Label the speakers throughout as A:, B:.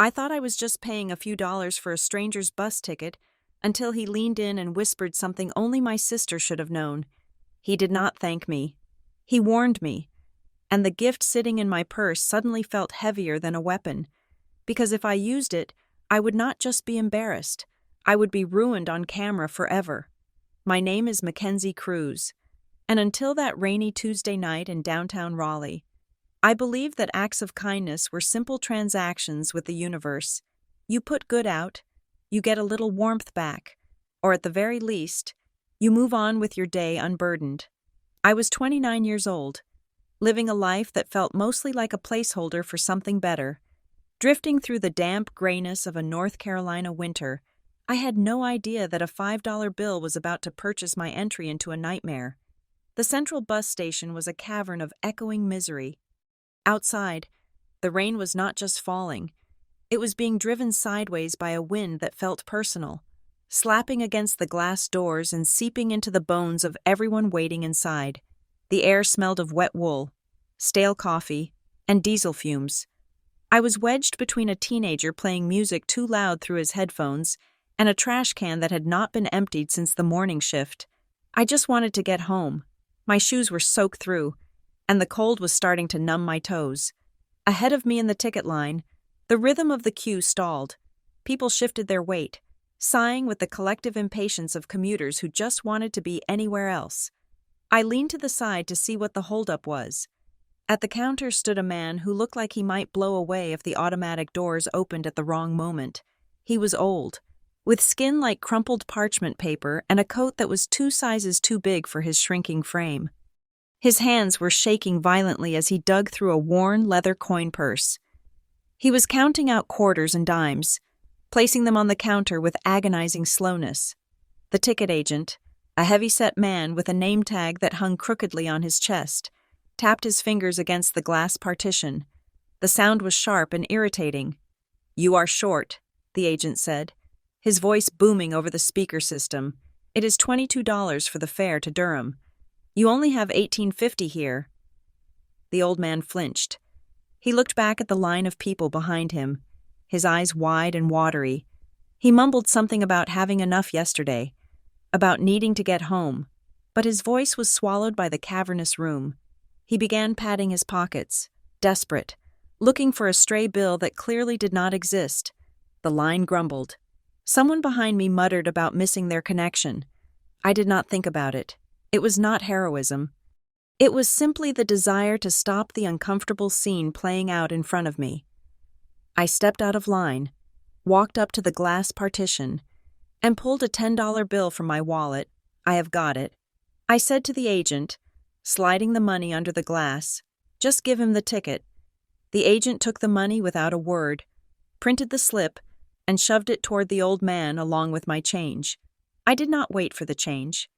A: I thought I was just paying a few dollars for a stranger's bus ticket until he leaned in and whispered something only my sister should have known. He did not thank me. He warned me, and the gift sitting in my purse suddenly felt heavier than a weapon, because if I used it, I would not just be embarrassed, I would be ruined on camera forever. My name is Mackenzie Cruz, and until that rainy Tuesday night in downtown Raleigh, I believed that acts of kindness were simple transactions with the universe. You put good out, you get a little warmth back, or at the very least, you move on with your day unburdened. I was 29 years old, living a life that felt mostly like a placeholder for something better. Drifting through the damp grayness of a North Carolina winter, I had no idea that a $5 bill was about to purchase my entry into a nightmare. The central bus station was a cavern of echoing misery. Outside, the rain was not just falling, it was being driven sideways by a wind that felt personal, slapping against the glass doors and seeping into the bones of everyone waiting inside. The air smelled of wet wool, stale coffee, and diesel fumes. I was wedged between a teenager playing music too loud through his headphones and a trash can that had not been emptied since the morning shift. I just wanted to get home. My shoes were soaked through, and the cold was starting to numb my toes. Ahead of me in the ticket line, the rhythm of the queue stalled. People shifted their weight, sighing with the collective impatience of commuters who just wanted to be anywhere else. I leaned to the side to see what the holdup was. At the counter stood a man who looked like he might blow away if the automatic doors opened at the wrong moment. He was old, with skin like crumpled parchment paper and a coat that was 2 sizes too big for his shrinking frame. His hands were shaking violently as he dug through a worn leather coin purse. He was counting out quarters and dimes, placing them on the counter with agonizing slowness. The ticket agent, a heavy-set man with a name tag that hung crookedly on his chest, tapped his fingers against the glass partition. The sound was sharp and irritating. "You are short," the agent said, his voice booming over the speaker system. "It is $22 for the fare to Durham. You only have $18.50 here." The old man flinched. He looked back at the line of people behind him, his eyes wide and watery. He mumbled something about having enough yesterday, about needing to get home, but his voice was swallowed by the cavernous room. He began patting his pockets, desperate, looking for a stray bill that clearly did not exist. The line grumbled. Someone behind me muttered about missing their connection. I did not think about it. It was not heroism. It was simply the desire to stop the uncomfortable scene playing out in front of me. I stepped out of line, walked up to the glass partition, and pulled a $10 bill from my wallet. "I have got it," I said to the agent, sliding the money under the glass. "Just give him the ticket." The agent took the money without a word, printed the slip, and shoved it toward the old man along with my change. I did not wait for the change.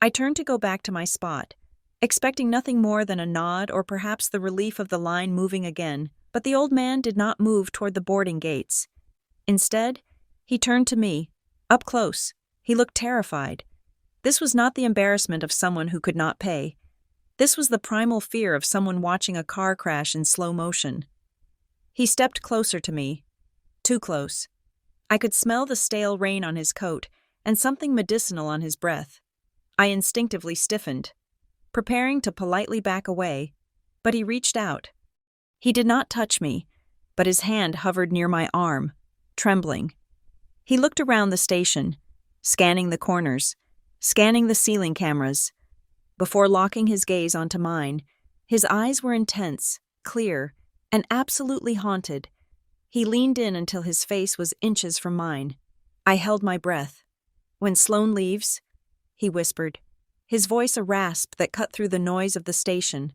A: I turned to go back to my spot, expecting nothing more than a nod or perhaps the relief of the line moving again, but the old man did not move toward the boarding gates. Instead, he turned to me, up close. He looked terrified. This was not the embarrassment of someone who could not pay. This was the primal fear of someone watching a car crash in slow motion. He stepped closer to me, too close. I could smell the stale rain on his coat and something medicinal on his breath. I instinctively stiffened, preparing to politely back away, but he reached out. He did not touch me, but his hand hovered near my arm, trembling. He looked around the station, scanning the corners, scanning the ceiling cameras. Before locking his gaze onto mine, his eyes were intense, clear, and absolutely haunted. He leaned in until his face was inches from mine. I held my breath. "When Sloan leaves," he whispered, his voice a rasp that cut through the noise of the station,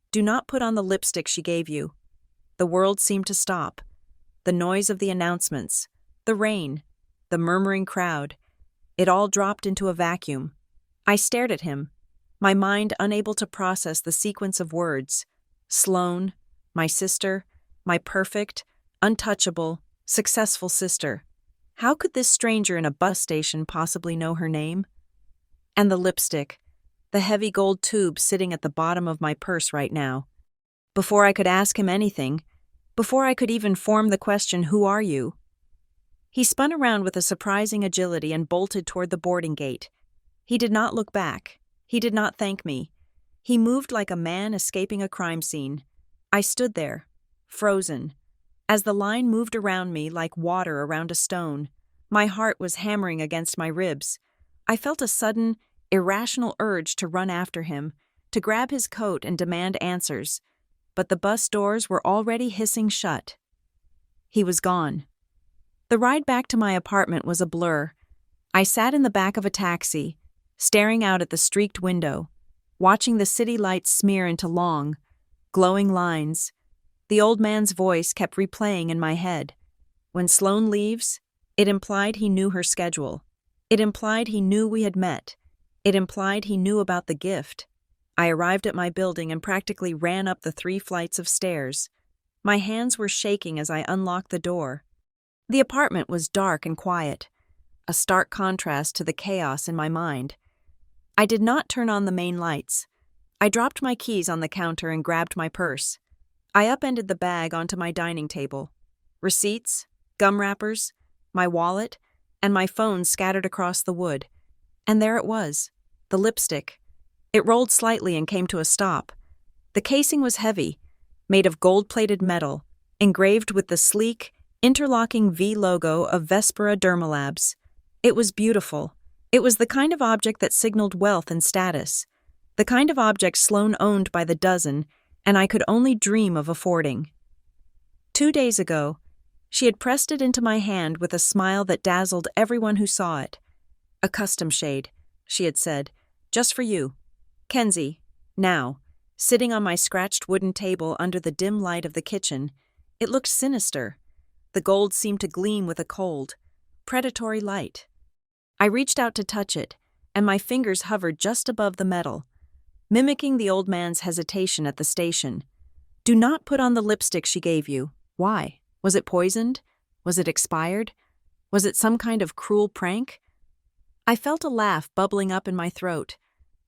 A: "do not put on the lipstick she gave you." The world seemed to stop. The noise of the announcements, the rain, the murmuring crowd, it all dropped into a vacuum. I stared at him, my mind unable to process the sequence of words. Sloan, my sister, my perfect, untouchable, successful sister. How could this stranger in a bus station possibly know her name? And the lipstick, the heavy gold tube sitting at the bottom of my purse right now. Before I could ask him anything, Before I could even form the question, "Who are you?" He spun around with a surprising agility and bolted toward the boarding gate. He did not look back. He did not thank me. He moved like a man escaping a crime scene. I stood there, frozen. As the line moved around me like water around a stone, my heart was hammering against my ribs. I felt a sudden, irrational urge to run after him, to grab his coat and demand answers. But the bus doors were already hissing shut. He was gone. The ride back to my apartment was a blur. I sat in the back of a taxi, staring out at the streaked window, watching the city lights smear into long, glowing lines. The old man's voice kept replaying in my head. When Sloane leaves, it implied he knew her schedule. It implied he knew we had met. It implied he knew about the gift. I arrived at my building and practically ran up the 3 flights of stairs. My hands were shaking as I unlocked the door. The apartment was dark and quiet, a stark contrast to the chaos in my mind. I did not turn on the main lights. I dropped my keys on the counter and grabbed my purse. I upended the bag onto my dining table. Receipts, gum wrappers, my wallet, and my phone scattered across the wood. And there it was, the lipstick. It rolled slightly and came to a stop. The casing was heavy, made of gold-plated metal, engraved with the sleek, interlocking V logo of Vespera Dermalabs. It was beautiful. It was the kind of object that signaled wealth and status, the kind of object Sloane owned by the dozen, and I could only dream of affording. 2 days ago, she had pressed it into my hand with a smile that dazzled everyone who saw it. "A custom shade," she had said, "just for you. Kenzie," now, sitting on my scratched wooden table under the dim light of the kitchen. It looked sinister. The gold seemed to gleam with a cold, predatory light. I reached out to touch it, and my fingers hovered just above the metal, mimicking the old man's hesitation at the station. "Do not put on the lipstick she gave you." Why? Was it poisoned? Was it expired? Was it some kind of cruel prank? I felt a laugh bubbling up in my throat,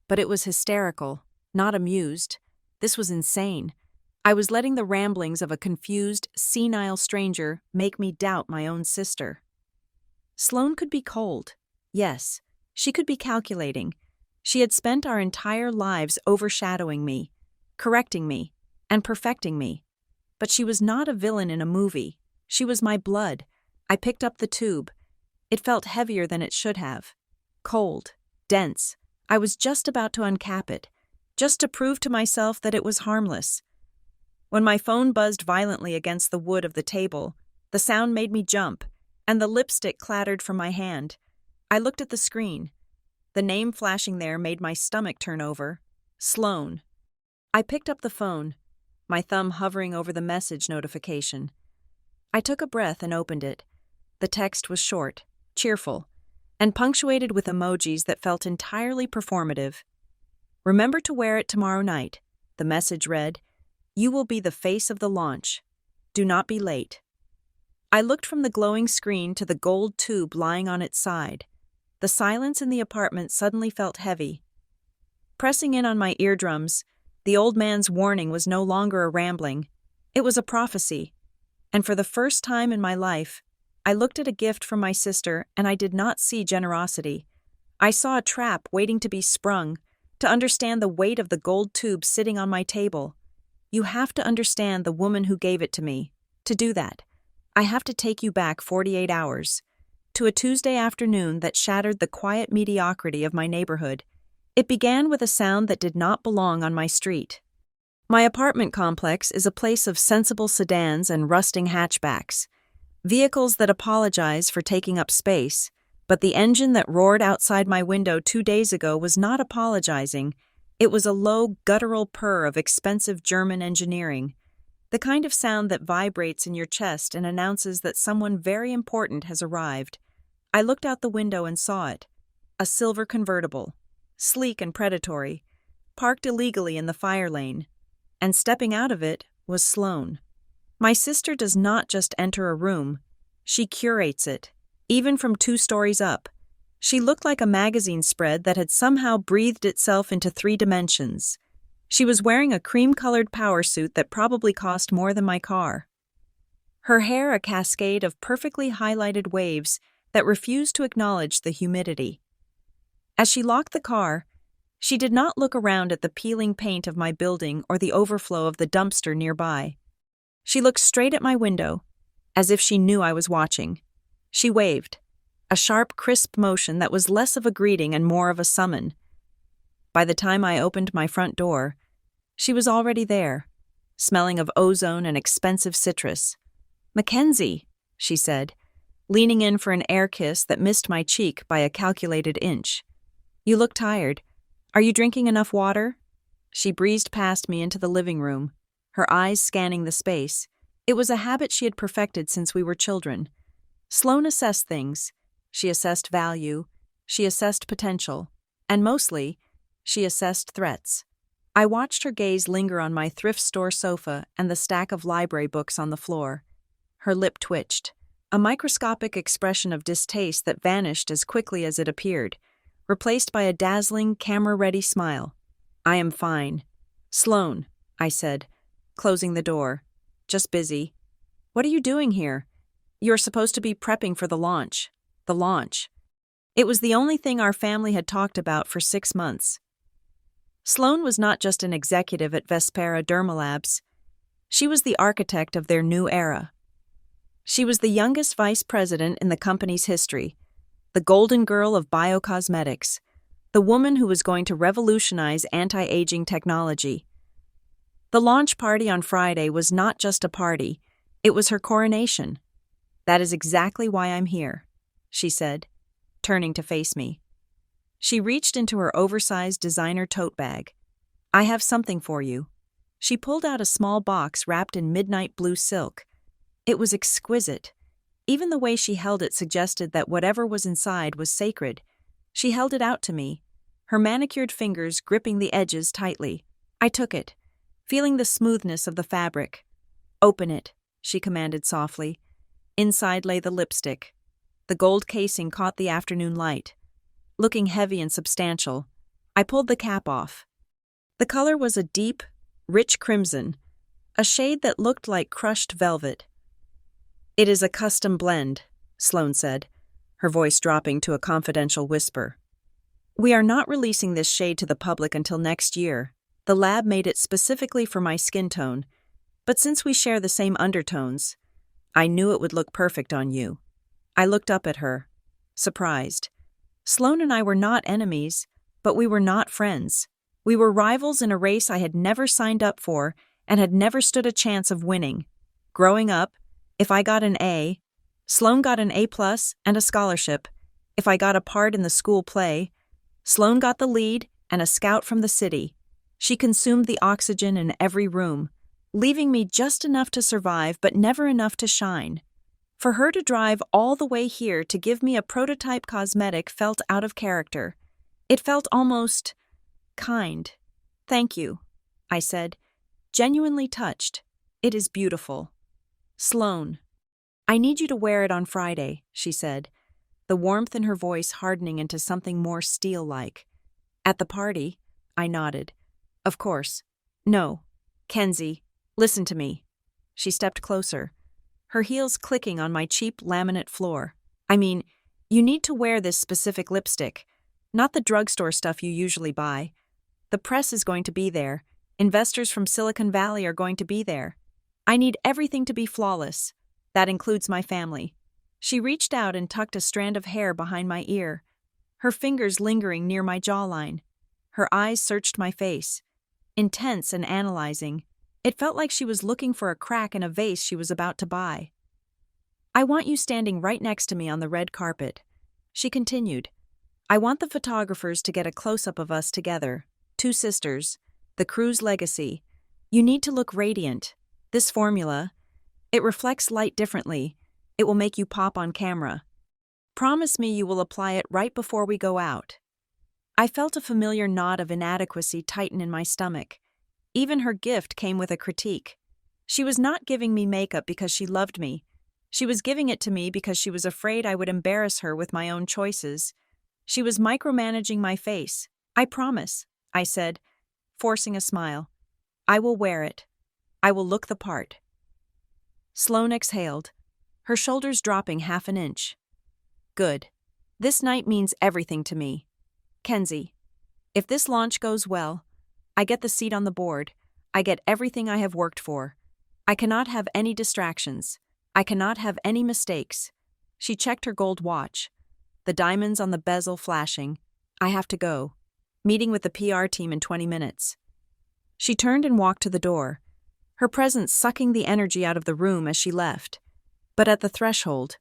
A: but it was hysterical, not amused. This was insane. I was letting the ramblings of a confused, senile stranger make me doubt my own sister. Sloane could be cold. Yes, she could be calculating. She had spent our entire lives overshadowing me, correcting me, and perfecting me. But she was not a villain in a movie. She was my blood. I picked up the tube. It felt heavier than it should have. Cold, dense. I was just about to uncap it, just to prove to myself that it was harmless. When my phone buzzed violently against the wood of the table, the sound made me jump, and the lipstick clattered from my hand. I looked at the screen. The name flashing there made my stomach turn over. Sloane. I picked up the phone, my thumb hovering over the message notification. I took a breath and opened it. The text was short, cheerful, and punctuated with emojis that felt entirely performative. "Remember to wear it tomorrow night," the message read. "You will be the face of the launch. Do not be late." I looked from the glowing screen to the gold tube lying on its side. The silence in the apartment suddenly felt heavy. Pressing in on my eardrums, the old man's warning was no longer a rambling. It was a prophecy. And for the first time in my life, I looked at a gift from my sister and I did not see generosity. I saw a trap waiting to be sprung, to understand the weight of the gold tube sitting on my table. You have to understand the woman who gave it to me. To do that, I have to take you back 48 hours, to a Tuesday afternoon that shattered the quiet mediocrity of my neighborhood. It began with a sound that did not belong on my street. My apartment complex is a place of sensible sedans and rusting hatchbacks, vehicles that apologize for taking up space, but the engine that roared outside my window 2 days ago was not apologizing. It was a low, guttural purr of expensive German engineering, the kind of sound that vibrates in your chest and announces that someone very important has arrived. I looked out the window and saw it. A silver convertible, sleek and predatory, parked illegally in the fire lane. And stepping out of it was Sloane. My sister does not just enter a room. She curates it, even from 2 stories up. She looked like a magazine spread that had somehow breathed itself into 3 dimensions. She was wearing a cream-colored power suit that probably cost more than my car. her hair a cascade of perfectly highlighted waves that refused to acknowledge the humidity. As she locked the car, she did not look around at the peeling paint of my building or the overflow of the dumpster nearby. She looked straight at my window, as if she knew I was watching. She waved, a sharp, crisp motion that was less of a greeting and more of a summon. By the time I opened my front door, she was already there, smelling of ozone and expensive citrus. "Mackenzie," she said, leaning in for an air kiss that missed my cheek by a calculated inch. "You look tired. Are you drinking enough water?" She breezed past me into the living room, her eyes scanning the space. It was a habit she had perfected since we were children. Sloane assessed things. She assessed value. She assessed potential. And mostly, she assessed threats. I watched her gaze linger on my thrift store sofa and the stack of library books on the floor. Her lip twitched, a microscopic expression of distaste that vanished as quickly as it appeared, replaced by a dazzling, camera-ready smile. "I am fine." "Sloane," I said, closing the door. "Just busy." "What are you doing here?" "You're supposed to be prepping for the launch." The launch. It was the only thing our family had talked about for 6 months. Sloane was not just an executive at Vespera Dermalabs. She was the architect of their new era. She was the youngest vice president in the company's history, the golden girl of biocosmetics, the woman who was going to revolutionize anti-aging technology. The launch party on Friday was not just a party, it was her coronation. "That is exactly why I'm here," she said, turning to face me. She reached into her oversized designer tote bag. "I have something for you." She pulled out a small box wrapped in midnight blue silk. It was exquisite. Even the way she held it suggested that whatever was inside was sacred. She held it out to me, her manicured fingers gripping the edges tightly. I took it, feeling the smoothness of the fabric. "Open it," she commanded softly. Inside lay the lipstick. The gold casing caught the afternoon light. Looking heavy and substantial, I pulled the cap off. The color was a deep, rich crimson, a shade that looked like crushed velvet. "It is a custom blend," Sloane said, her voice dropping to a confidential whisper. "We are not releasing this shade to the public until next year. The lab made it specifically for my skin tone, but since we share the same undertones, I knew it would look perfect on you." I looked up at her, surprised. Sloane and I were not enemies, but we were not friends. We were rivals in a race I had never signed up for and had never stood a chance of winning. Growing up, if I got an A, Sloane got an A+ and a scholarship. If I got a part in the school play, Sloane got the lead and a scout from the city. She consumed the oxygen in every room, leaving me just enough to survive but never enough to shine. For her to drive all the way here to give me a prototype cosmetic felt out of character. It felt almost kind. "Thank you," I said, genuinely touched. "It is beautiful." "Sloane, I need you to wear it on Friday," she said, the warmth in her voice hardening into something more steel-like. "At the party?" I nodded. "Of course." "No. Kenzie, listen to me." She stepped closer, her heels clicking on my cheap laminate floor. "I mean, you need to wear this specific lipstick, not the drugstore stuff you usually buy. The press is going to be there. Investors from Silicon Valley are going to be there. I need everything to be flawless. That includes my family." She reached out and tucked a strand of hair behind my ear, her fingers lingering near my jawline. Her eyes searched my face, intense and analyzing. It felt like she was looking for a crack in a vase she was about to buy. "I want you standing right next to me on the red carpet," she continued. "I want the photographers to get a close-up of us together, 2 sisters, the crew's legacy. You need to look radiant. This formula, it reflects light differently. It will make you pop on camera. Promise me you will apply it right before we go out." I felt a familiar knot of inadequacy tighten in my stomach. Even her gift came with a critique. She was not giving me makeup because she loved me. She was giving it to me because she was afraid I would embarrass her with my own choices. She was micromanaging my face. "I promise," I said, forcing a smile. "I will wear it. I will look the part." Sloane exhaled, her shoulders dropping half an inch. Good. This night means everything to me. Kenzie, if this launch goes well, I get the seat on the board. I get everything I have worked for. I cannot have any distractions. I cannot have any mistakes. She checked her gold watch, the diamonds on the bezel flashing. I have to go. Meeting with the PR team in 20 minutes. She turned and walked to the door, her presence sucking the energy out of the room as she left. But at the threshold,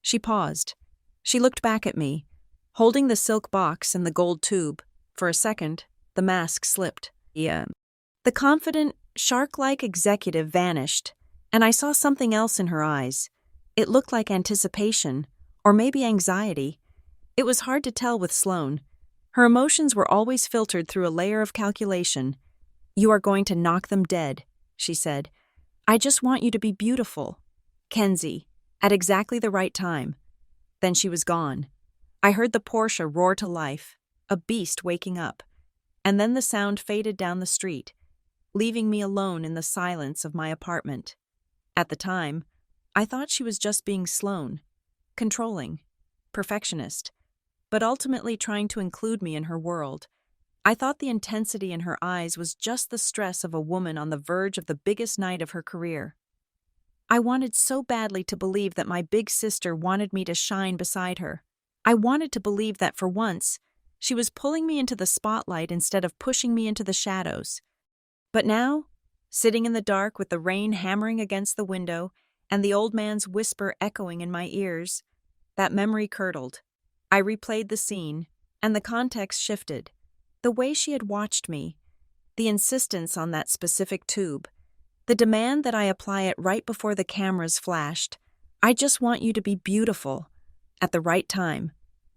A: she paused. She looked back at me, holding the silk box and the gold tube. For a second, the mask slipped. The confident, shark-like executive vanished, and I saw something else in her eyes. It looked like anticipation, or maybe anxiety. It was hard to tell with Sloane. Her emotions were always filtered through a layer of calculation. You are going to knock them dead, she said. I just want you to be beautiful. Kenzie, at exactly the right time. Then she was gone. I heard the Porsche roar to life, a beast waking up. And then the sound faded down the street, leaving me alone in the silence of my apartment. At the time, I thought she was just being Sloane, controlling, perfectionist, but ultimately trying to include me in her world. I thought the intensity in her eyes was just the stress of a woman on the verge of the biggest night of her career. I wanted so badly to believe that my big sister wanted me to shine beside her. I wanted to believe that for once, she was pulling me into the spotlight instead of pushing me into the shadows. But now, sitting in the dark with the rain hammering against the window and the old man's whisper echoing in my ears, that memory curdled. I replayed the scene, and the context shifted. The way she had watched me, the insistence on that specific tube, the demand that I apply it right before the cameras flashed. I just want you to be beautiful, at the right time.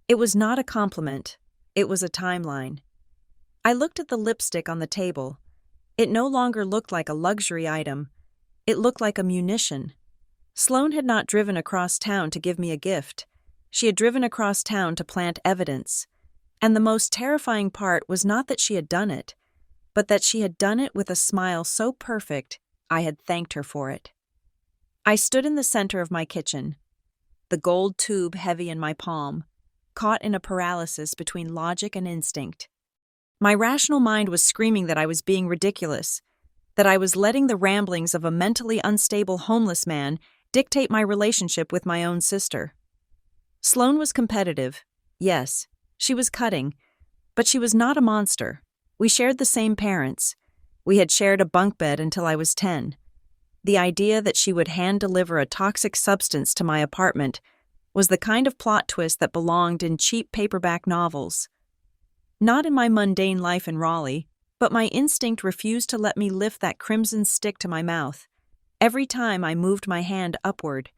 A: It was not a compliment. It was a timeline. I looked at the lipstick on the table. It no longer looked like a luxury item. It looked like a munition. Sloane had not driven across town to give me a gift. She had driven across town to plant evidence. And the most terrifying part was not that she had done it, but that she had done it with a smile so perfect I had thanked her for it. I stood in the center of my kitchen, the gold tube heavy in my palm, caught in a paralysis between logic and instinct. My rational mind was screaming that I was being ridiculous, that I was letting the ramblings of a mentally unstable homeless man dictate my relationship with my own sister. Sloane was competitive, yes, she was cutting, but she was not a monster. We shared the same parents. We had shared a bunk bed until I was 10. The idea that she would hand-deliver a toxic substance to my apartment was the kind of plot twist that belonged in cheap paperback novels. Not in my mundane life in Raleigh, but my instinct refused to let me lift that crimson stick to my mouth. Every time I moved my hand upward,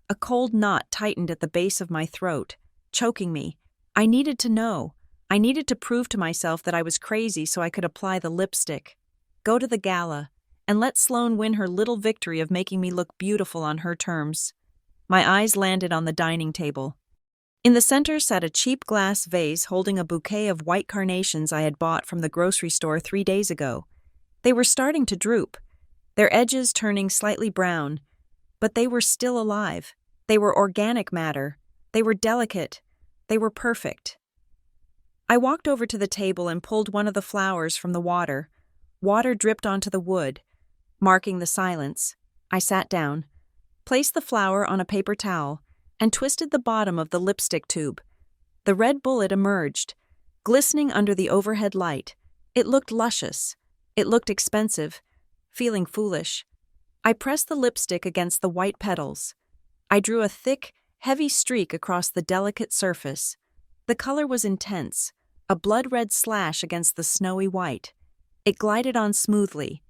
A: a cold knot tightened at the base of my throat, choking me. I needed to know. I needed to prove to myself that I was crazy so I could apply the lipstick, go to the gala, and let Sloane win her little victory of making me look beautiful on her terms. My eyes landed on the dining table. In the center sat a cheap glass vase holding a bouquet of white carnations I had bought from the grocery store 3 days ago. They were starting to droop, their edges turning slightly brown, but they were still alive. They were organic matter. They were delicate. They were perfect. I walked over to the table and pulled one of the flowers from the water. Water dripped onto the wood, marking the silence. I sat down, placed the flower on a paper towel, and twisted the bottom of the lipstick tube. The red bullet emerged, glistening under the overhead light. It looked luscious. It looked expensive. Feeling foolish, I pressed the lipstick against the white petals. I drew a thick, heavy streak across the delicate surface. The color was intense, a blood-red slash against the snowy white. It glided on smoothly,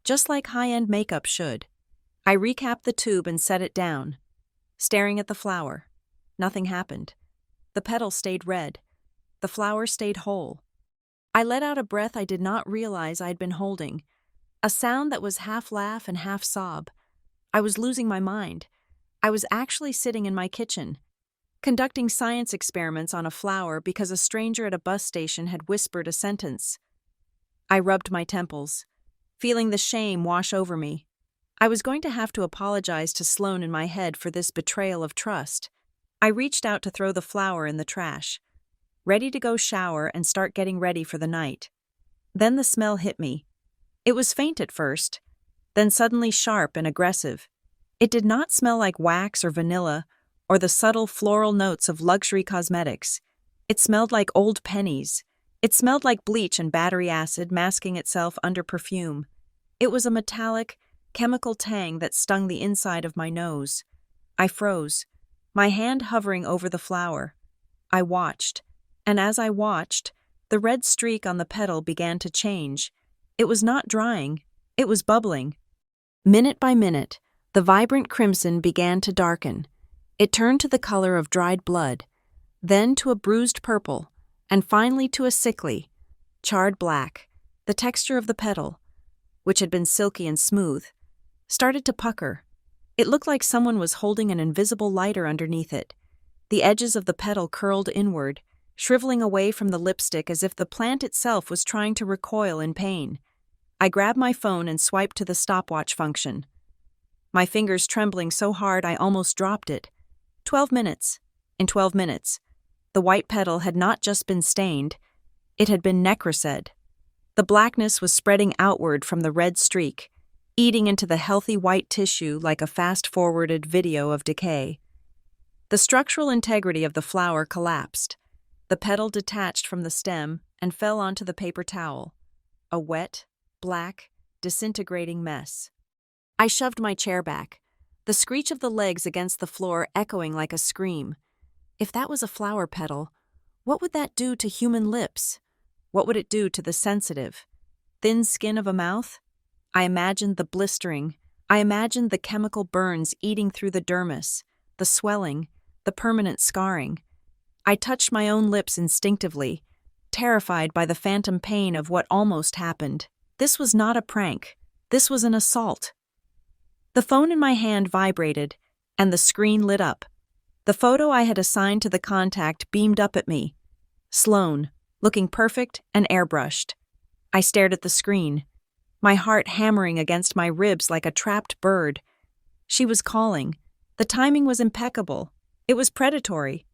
A: just like high-end makeup should. I recapped the tube and set it down, staring at the flower. Nothing happened. The petals stayed red. The flower stayed whole. I let out a breath I did not realize I had been holding, a sound that was half laugh and half sob. I was losing my mind. I was actually sitting in my kitchen, conducting science experiments on a flower because a stranger at a bus station had whispered a sentence. I rubbed my temples, feeling the shame wash over me. I was going to have to apologize to Sloane in my head for this betrayal of trust. I reached out to throw the flower in the trash, ready to go shower and start getting ready for the night. Then the smell hit me. It was faint at first, then suddenly sharp and aggressive. It did not smell like wax or vanilla or the subtle floral notes of luxury cosmetics. It smelled like old pennies. It smelled like bleach and battery acid masking itself under perfume. It was a metallic, chemical tang that stung the inside of my nose. I froze, my hand hovering over the flower. I watched, and as I watched, the red streak on the petal began to change. It was not drying, it was bubbling. Minute by minute, the vibrant crimson began to darken. It turned to the color of dried blood, then to a bruised purple, and finally to a sickly, charred black. The texture of the petal, which had been silky and smooth, started to pucker. It looked like someone was holding an invisible lighter underneath it. The edges of the petal curled inward, shriveling away from the lipstick as if the plant itself was trying to recoil in pain. I grabbed my phone and swiped to the stopwatch function, my fingers trembling so hard I almost dropped it. 12 minutes. In 12 minutes, the white petal had not just been stained, it had been necrosed. The blackness was spreading outward from the red streak, eating into the healthy white tissue like a fast-forwarded video of decay. The structural integrity of the flower collapsed. The petal detached from the stem and fell onto the paper towel, a wet, black, disintegrating mess. I shoved my chair back, the screech of the legs against the floor echoing like a scream. If that was a flower petal, what would that do to human lips? What would it do to the sensitive, thin skin of a mouth? I imagined the blistering. I imagined the chemical burns eating through the dermis, the swelling, the permanent scarring. I touched my own lips instinctively, terrified by the phantom pain of what almost happened. This was not a prank. This was an assault. The phone in my hand vibrated, and the screen lit up. The photo I had assigned to the contact beamed up at me. Sloane, looking perfect and airbrushed. I stared at the screen, my heart hammering against my ribs like a trapped bird. She was calling. The timing was impeccable. It was predatory.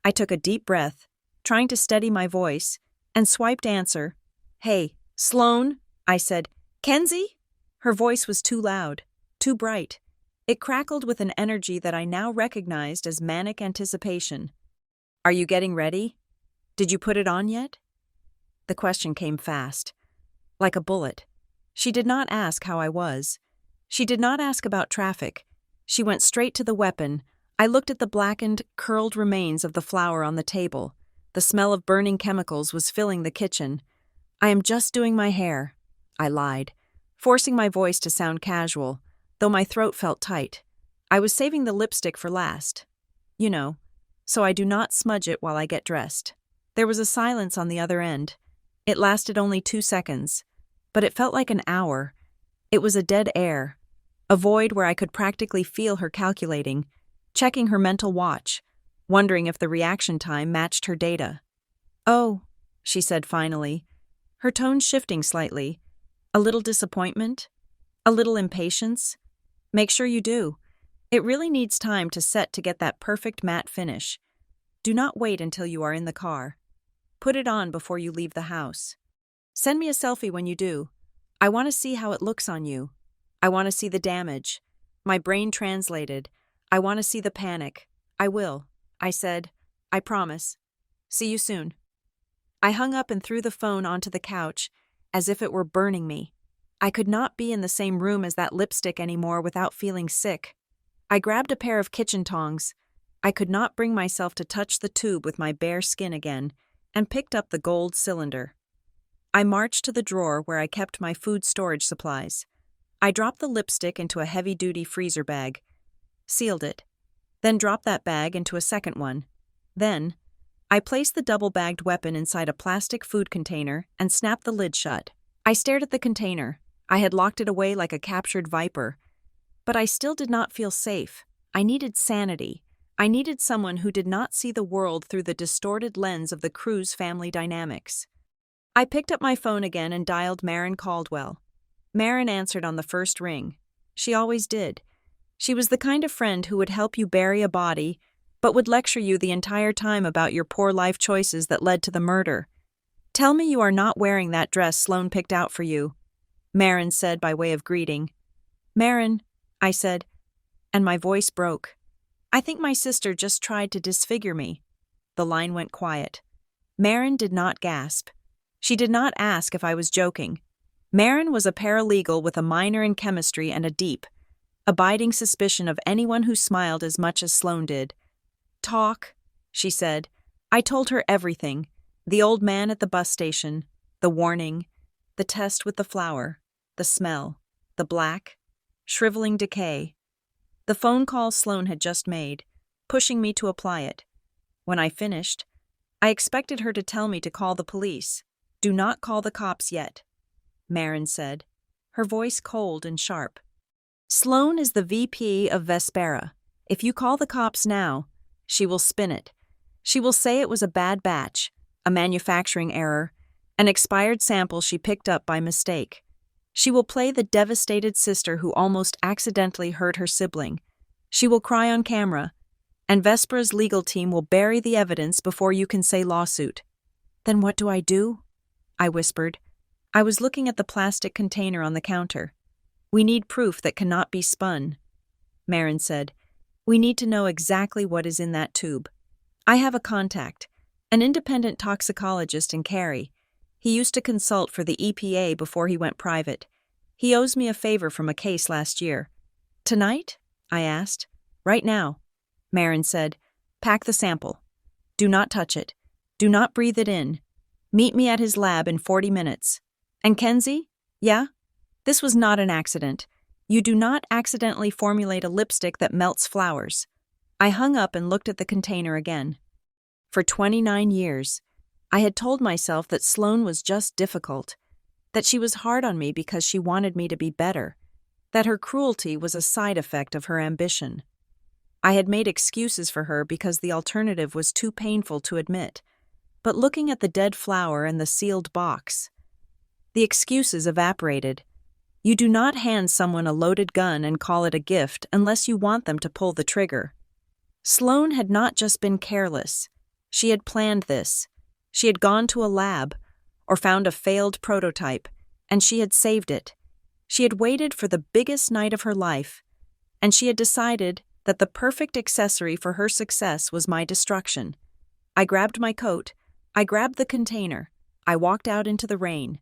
A: I took a deep breath, trying to steady my voice, and swiped answer. "Hey, Sloane," I said. "Kenzie?" Her voice was too loud, too bright. It crackled with an energy that I now recognized as manic anticipation. "Are you getting ready? Did you put it on yet?" The question came fast, like a bullet. She did not ask how I was. She did not ask about traffic. She went straight to the weapon. I looked at the blackened, curled remains of the flower on the table. The smell of burning chemicals was filling the kitchen. "I am just doing my hair," I lied, forcing my voice to sound casual, though my throat felt tight. I was saving the lipstick for last. You know, so I do not smudge it while I get dressed. There was a silence on the other end. It lasted only 2 seconds, but it felt like an hour. It was a dead air, a void where I could practically feel her calculating, checking her mental watch, wondering if the reaction time matched her data. "Oh," she said finally, her tone shifting slightly. "A little disappointment? A little impatience? Make sure you do. It really needs time to set to get that perfect matte finish. Do not wait until you are in the car. Put it on before you leave the house. Send me a selfie when you do. I want to see how it looks on you. I want to see the damage." My brain translated. "I want to see the panic." "I will," I said. "I promise. See you soon." I hung up and threw the phone onto the couch, as if it were burning me. I could not be in the same room as that lipstick anymore without feeling sick. I grabbed a pair of kitchen tongs. I could not bring myself to touch the tube with my bare skin again, and picked up the gold cylinder. I marched to the drawer where I kept my food storage supplies. I dropped the lipstick into a heavy-duty freezer bag, sealed it, then dropped that bag into a second one. Then, I placed the double-bagged weapon inside a plastic food container and snapped the lid shut. I stared at the container. I had locked it away like a captured viper. But I still did not feel safe. I needed sanity. I needed someone who did not see the world through the distorted lens of the Cruz family dynamics. I picked up my phone again and dialed Marin Caldwell. Marin answered on the first ring. She always did. She was the kind of friend who would help you bury a body, but would lecture you the entire time about your poor life choices that led to the murder. "Tell me you are not wearing that dress Sloane picked out for you," Marin said by way of greeting. "Marin," I said, and my voice broke. "I think my sister just tried to disfigure me." The line went quiet. Marin did not gasp. She did not ask if I was joking. Marin was a paralegal with a minor in chemistry and a deep, abiding suspicion of anyone who smiled as much as Sloane did. "Talk," she said. I told her everything. The old man at the bus station, the warning, the test with the flower, the smell, the black, shriveling decay. The phone call Sloane had just made, pushing me to apply it. When I finished, I expected her to tell me to call the police. "Do not call the cops yet," Marin said, her voice cold and sharp. "Sloane is the VP of Vespera. If you call the cops now, she will spin it. She will say it was a bad batch, a manufacturing error, an expired sample she picked up by mistake. She will play the devastated sister who almost accidentally hurt her sibling. She will cry on camera, and Vespera's legal team will bury the evidence before you can say lawsuit." "Then what do I do?" I whispered. I was looking at the plastic container on the counter. "We need proof that cannot be spun," Marin said. "We need to know exactly what is in that tube. I have a contact, an independent toxicologist in Cary. He used to consult for the EPA before he went private. He owes me a favor from a case last year." "Tonight?" I asked. "Right now," Marin said. "Pack the sample. Do not touch it. Do not breathe it in. Meet me at his lab in 40 minutes. And Kenzie? Yeah? This was not an accident. You do not accidentally formulate a lipstick that melts flowers." I hung up and looked at the container again. For 29 years, I had told myself that Sloane was just difficult, that she was hard on me because she wanted me to be better, that her cruelty was a side effect of her ambition. I had made excuses for her because the alternative was too painful to admit, but looking at the dead flower and the sealed box, the excuses evaporated. You do not hand someone a loaded gun and call it a gift unless you want them to pull the trigger. Sloane had not just been careless. She had planned this. She had gone to a lab, or found a failed prototype, and she had saved it. She had waited for the biggest night of her life, and she had decided that the perfect accessory for her success was my destruction. I grabbed my coat, I grabbed the container, I walked out into the rain,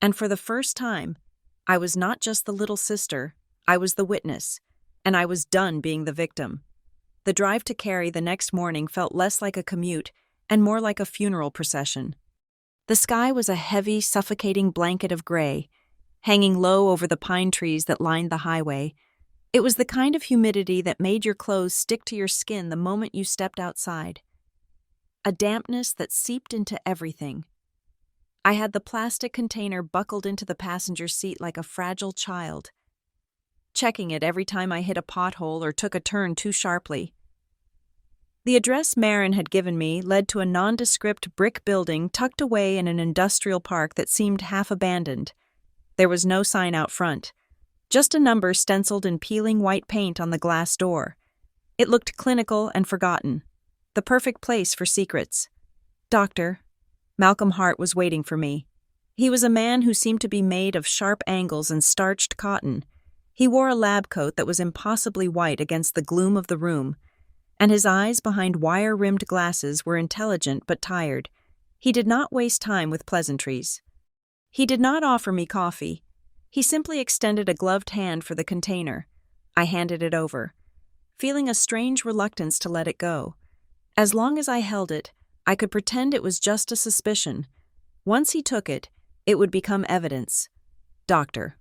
A: and for the first time, I was not just the little sister, I was the witness, and I was done being the victim. The drive to Cary the next morning felt less like a commute and more like a funeral procession. The sky was a heavy, suffocating blanket of gray, hanging low over the pine trees that lined the highway. It was the kind of humidity that made your clothes stick to your skin the moment you stepped outside. A dampness that seeped into everything. I had the plastic container buckled into the passenger seat like a fragile child, checking it every time I hit a pothole or took a turn too sharply. The address Marin had given me led to a nondescript brick building tucked away in an industrial park that seemed half abandoned. There was no sign out front, just a number stenciled in peeling white paint on the glass door. It looked clinical and forgotten, the perfect place for secrets. "Doctor," Malcolm Hart was waiting for me. He was a man who seemed to be made of sharp angles and starched cotton. He wore a lab coat that was impossibly white against the gloom of the room, and his eyes behind wire-rimmed glasses were intelligent but tired. He did not waste time with pleasantries. He did not offer me coffee. He simply extended a gloved hand for the container. I handed it over, feeling a strange reluctance to let it go. As long as I held it, I could pretend it was just a suspicion. Once he took it, it would become evidence. "Doctor."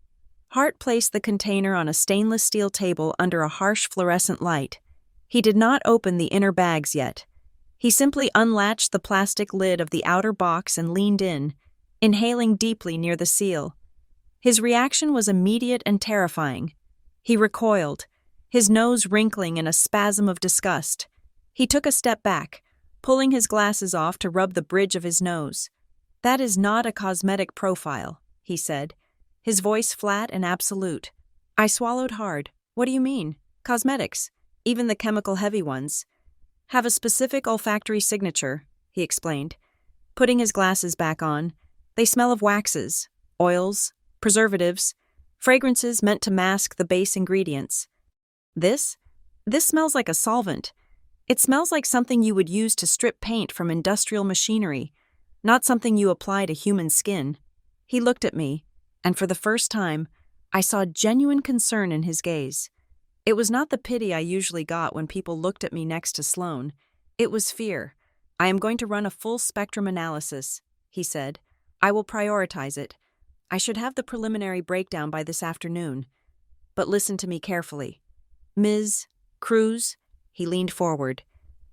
A: Hart placed the container on a stainless steel table under a harsh fluorescent light. He did not open the inner bags yet. He simply unlatched the plastic lid of the outer box and leaned in, inhaling deeply near the seal. His reaction was immediate and terrifying. He recoiled, his nose wrinkling in a spasm of disgust. He took a step back, pulling his glasses off to rub the bridge of his nose. "That is not a cosmetic profile," he said, his voice flat and absolute. I swallowed hard. What do you mean? Cosmetics, even the chemical heavy ones, have a specific olfactory signature, he explained, putting his glasses back on. They smell of waxes, oils, preservatives, fragrances meant to mask the base ingredients. This? This smells like a solvent. It smells like something you would use to strip paint from industrial machinery, not something you apply to human skin. He looked at me, and for the first time, I saw genuine concern in his gaze. It was not the pity I usually got when people looked at me next to Sloane. It was fear. I am going to run a full-spectrum analysis, he said. I will prioritize it. I should have the preliminary breakdown by this afternoon. But listen to me carefully. Ms. Cruz, he leaned forward,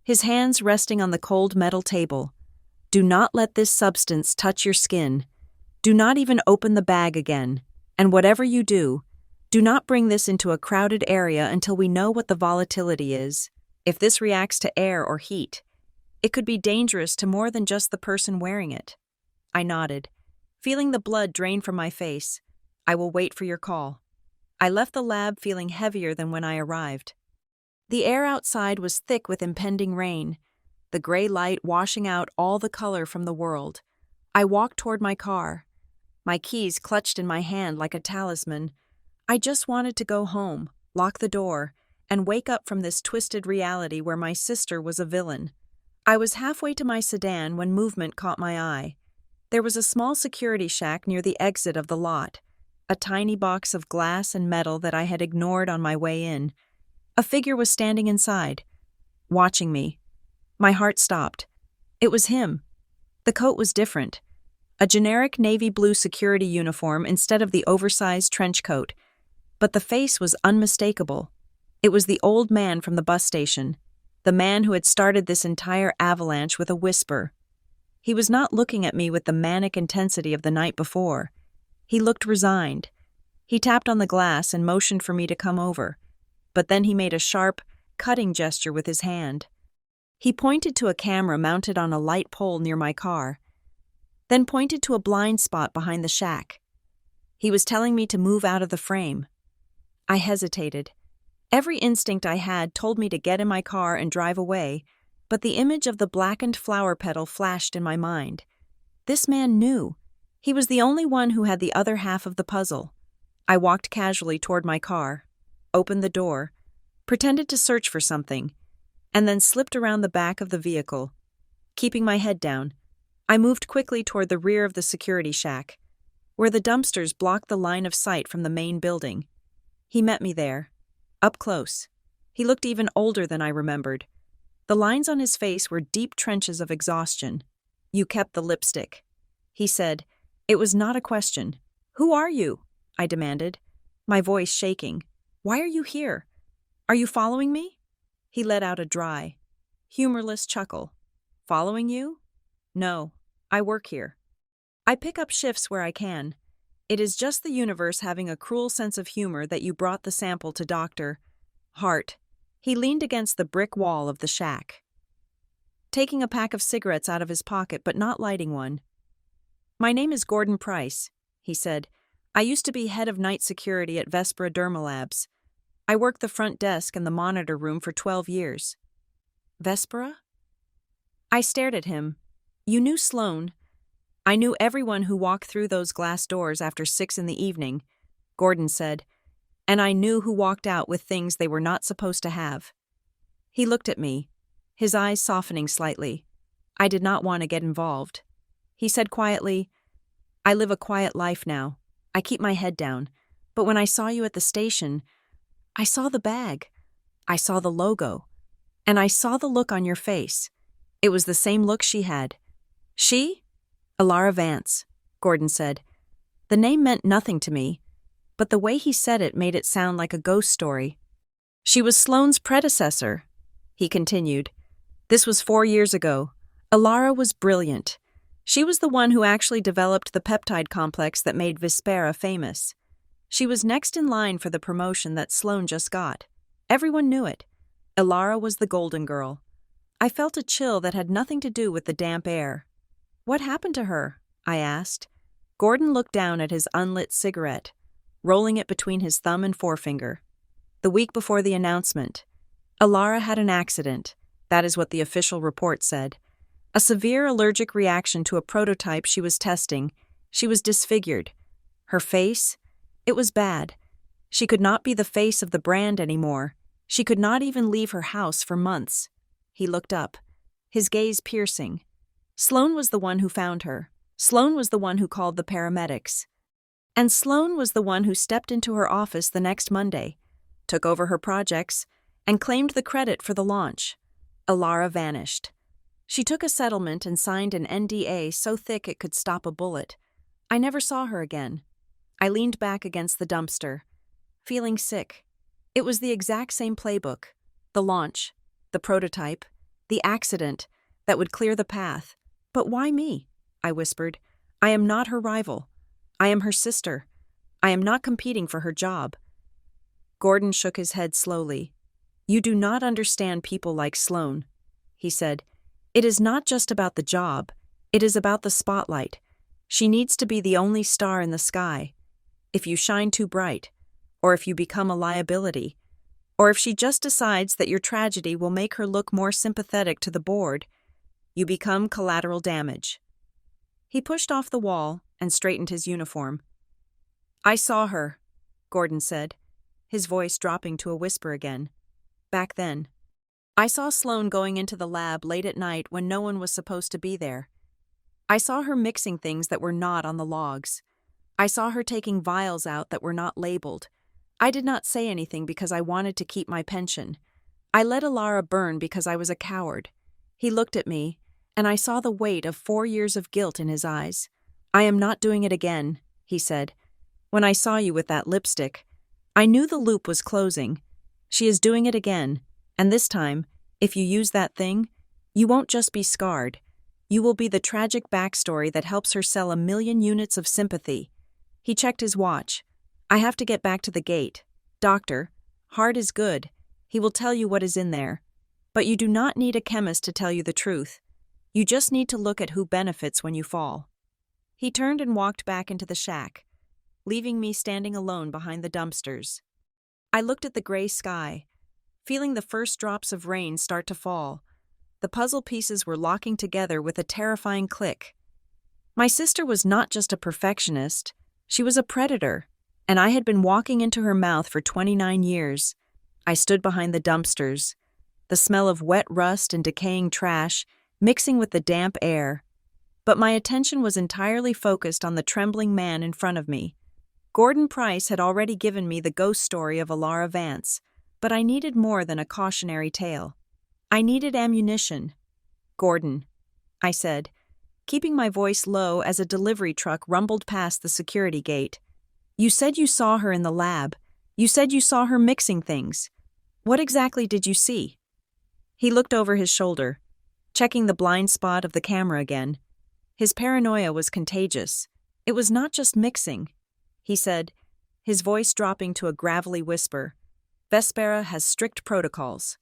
A: his hands resting on the cold metal table. Do not let this substance touch your skin. Do not even open the bag again. And whatever you do, do not bring this into a crowded area until we know what the volatility is. If this reacts to air or heat, it could be dangerous to more than just the person wearing it. I nodded, feeling the blood drain from my face. I will wait for your call. I left the lab feeling heavier than when I arrived. The air outside was thick with impending rain, the gray light washing out all the color from the world. I walked toward my car, my keys clutched in my hand like a talisman. I just wanted to go home, lock the door, and wake up from this twisted reality where my sister was a villain. I was halfway to my sedan when movement caught my eye. There was a small security shack near the exit of the lot, a tiny box of glass and metal that I had ignored on my way in. A figure was standing inside, watching me. My heart stopped. It was him. The coat was different. A generic navy blue security uniform instead of the oversized trench coat. But the face was unmistakable. It was the old man from the bus station, the man who had started this entire avalanche with a whisper. He was not looking at me with the manic intensity of the night before. He looked resigned. He tapped on the glass and motioned for me to come over, but then he made a sharp, cutting gesture with his hand. He pointed to a camera mounted on a light pole near my car, then pointed to a blind spot behind the shack. He was telling me to move out of the frame. I hesitated. Every instinct I had told me to get in my car and drive away, but the image of the blackened flower petal flashed in my mind. This man knew. He was the only one who had the other half of the puzzle. I walked casually toward my car, opened the door, pretended to search for something, and then slipped around the back of the vehicle. Keeping my head down, I moved quickly toward the rear of the security shack, where the dumpsters blocked the line of sight from the main building. He met me there, up close. He looked even older than I remembered. The lines on his face were deep trenches of exhaustion. You kept the lipstick, he said. It was not a question. Who are you? I demanded, my voice shaking. Why are you here? Are you following me? He let out a dry, humorless chuckle. Following you? No, I work here. I pick up shifts where I can. It is just the universe having a cruel sense of humor that you brought the sample to Dr. Hart. He leaned against the brick wall of the shack, taking a pack of cigarettes out of his pocket but not lighting one. My name is Gordon Price, he said. I used to be head of night security at Vespera Dermalabs. I worked the front desk and the monitor room for 12 years. Vespera? I stared at him. You knew Sloane. I knew everyone who walked through those glass doors after 6 in the evening, Gordon said, and I knew who walked out with things they were not supposed to have. He looked at me, his eyes softening slightly. I did not want to get involved. He said quietly, I live a quiet life now. I keep my head down. But when I saw you at the station, I saw the bag. I saw the logo. And I saw the look on your face. It was the same look she had. She? Alara Vance, Gordon said. The name meant nothing to me, but the way he said it made it sound like a ghost story. She was Sloane's predecessor, he continued. This was 4 years ago. Alara was brilliant. She was the one who actually developed the peptide complex that made Vespera famous. She was next in line for the promotion that Sloane just got. Everyone knew it. Alara was the golden girl. I felt a chill that had nothing to do with the damp air. What happened to her? I asked. Gordon looked down at his unlit cigarette. rolling it between his thumb and forefinger. The week before the announcement, Alara had an accident. That is what the official report said. A severe allergic reaction to a prototype she was testing. She was disfigured. Her face? It was bad. She could not be the face of the brand anymore. She could not even leave her house for months. He looked up, his gaze piercing. Sloan was the one who found her. Sloan was the one who called the paramedics. And Sloan was the one who stepped into her office the next Monday, took over her projects, and claimed the credit for the launch. Alara vanished. She took a settlement and signed an NDA so thick it could stop a bullet. I never saw her again. I leaned back against the dumpster, feeling sick. It was the exact same playbook. The launch, the prototype, the accident that would clear the path. But why me? I whispered. I am not her rival. I am her sister. I am not competing for her job. Gordon shook his head slowly. You do not understand people like Sloan, he said. It is not just about the job. It is about the spotlight. She needs to be the only star in the sky. If you shine too bright, or if you become a liability, or if she just decides that your tragedy will make her look more sympathetic to the board, you become collateral damage. He pushed off the wall and straightened his uniform. I saw her, Gordon said, his voice dropping to a whisper again. Back then. I saw Sloan going into the lab late at night when no one was supposed to be there. I saw her mixing things that were not on the logs. I saw her taking vials out that were not labeled. I did not say anything because I wanted to keep my pension. I let Alara burn because I was a coward. He looked at me, and I saw the weight of 4 years of guilt in his eyes. I am not doing it again, he said. When I saw you with that lipstick, I knew the loop was closing. She is doing it again, and this time, if you use that thing, you won't just be scarred. You will be the tragic backstory that helps her sell 1 million units of sympathy. He checked his watch. I have to get back to the gate. Doctor, hard is good. He will tell you what is in there. But you do not need a chemist to tell you the truth. You just need to look at who benefits when you fall. He turned and walked back into the shack, leaving me standing alone behind the dumpsters. I looked at the gray sky, feeling the first drops of rain start to fall. The puzzle pieces were locking together with a terrifying click. My sister was not just a perfectionist, she was a predator, and I had been walking into her mouth for 29 years. I stood behind the dumpsters, the smell of wet rust and decaying trash mixing with the damp air. But my attention was entirely focused on the trembling man in front of me. Gordon Price had already given me the ghost story of Alara Vance, but I needed more than a cautionary tale. I needed ammunition. Gordon, I said, keeping my voice low as a delivery truck rumbled past the security gate. You said you saw her in the lab. You said you saw her mixing things. What exactly did you see? He looked over his shoulder, checking the blind spot of the camera again. His paranoia was contagious. It was not just mixing, he said, his voice dropping to a gravelly whisper. Vespera has strict protocols.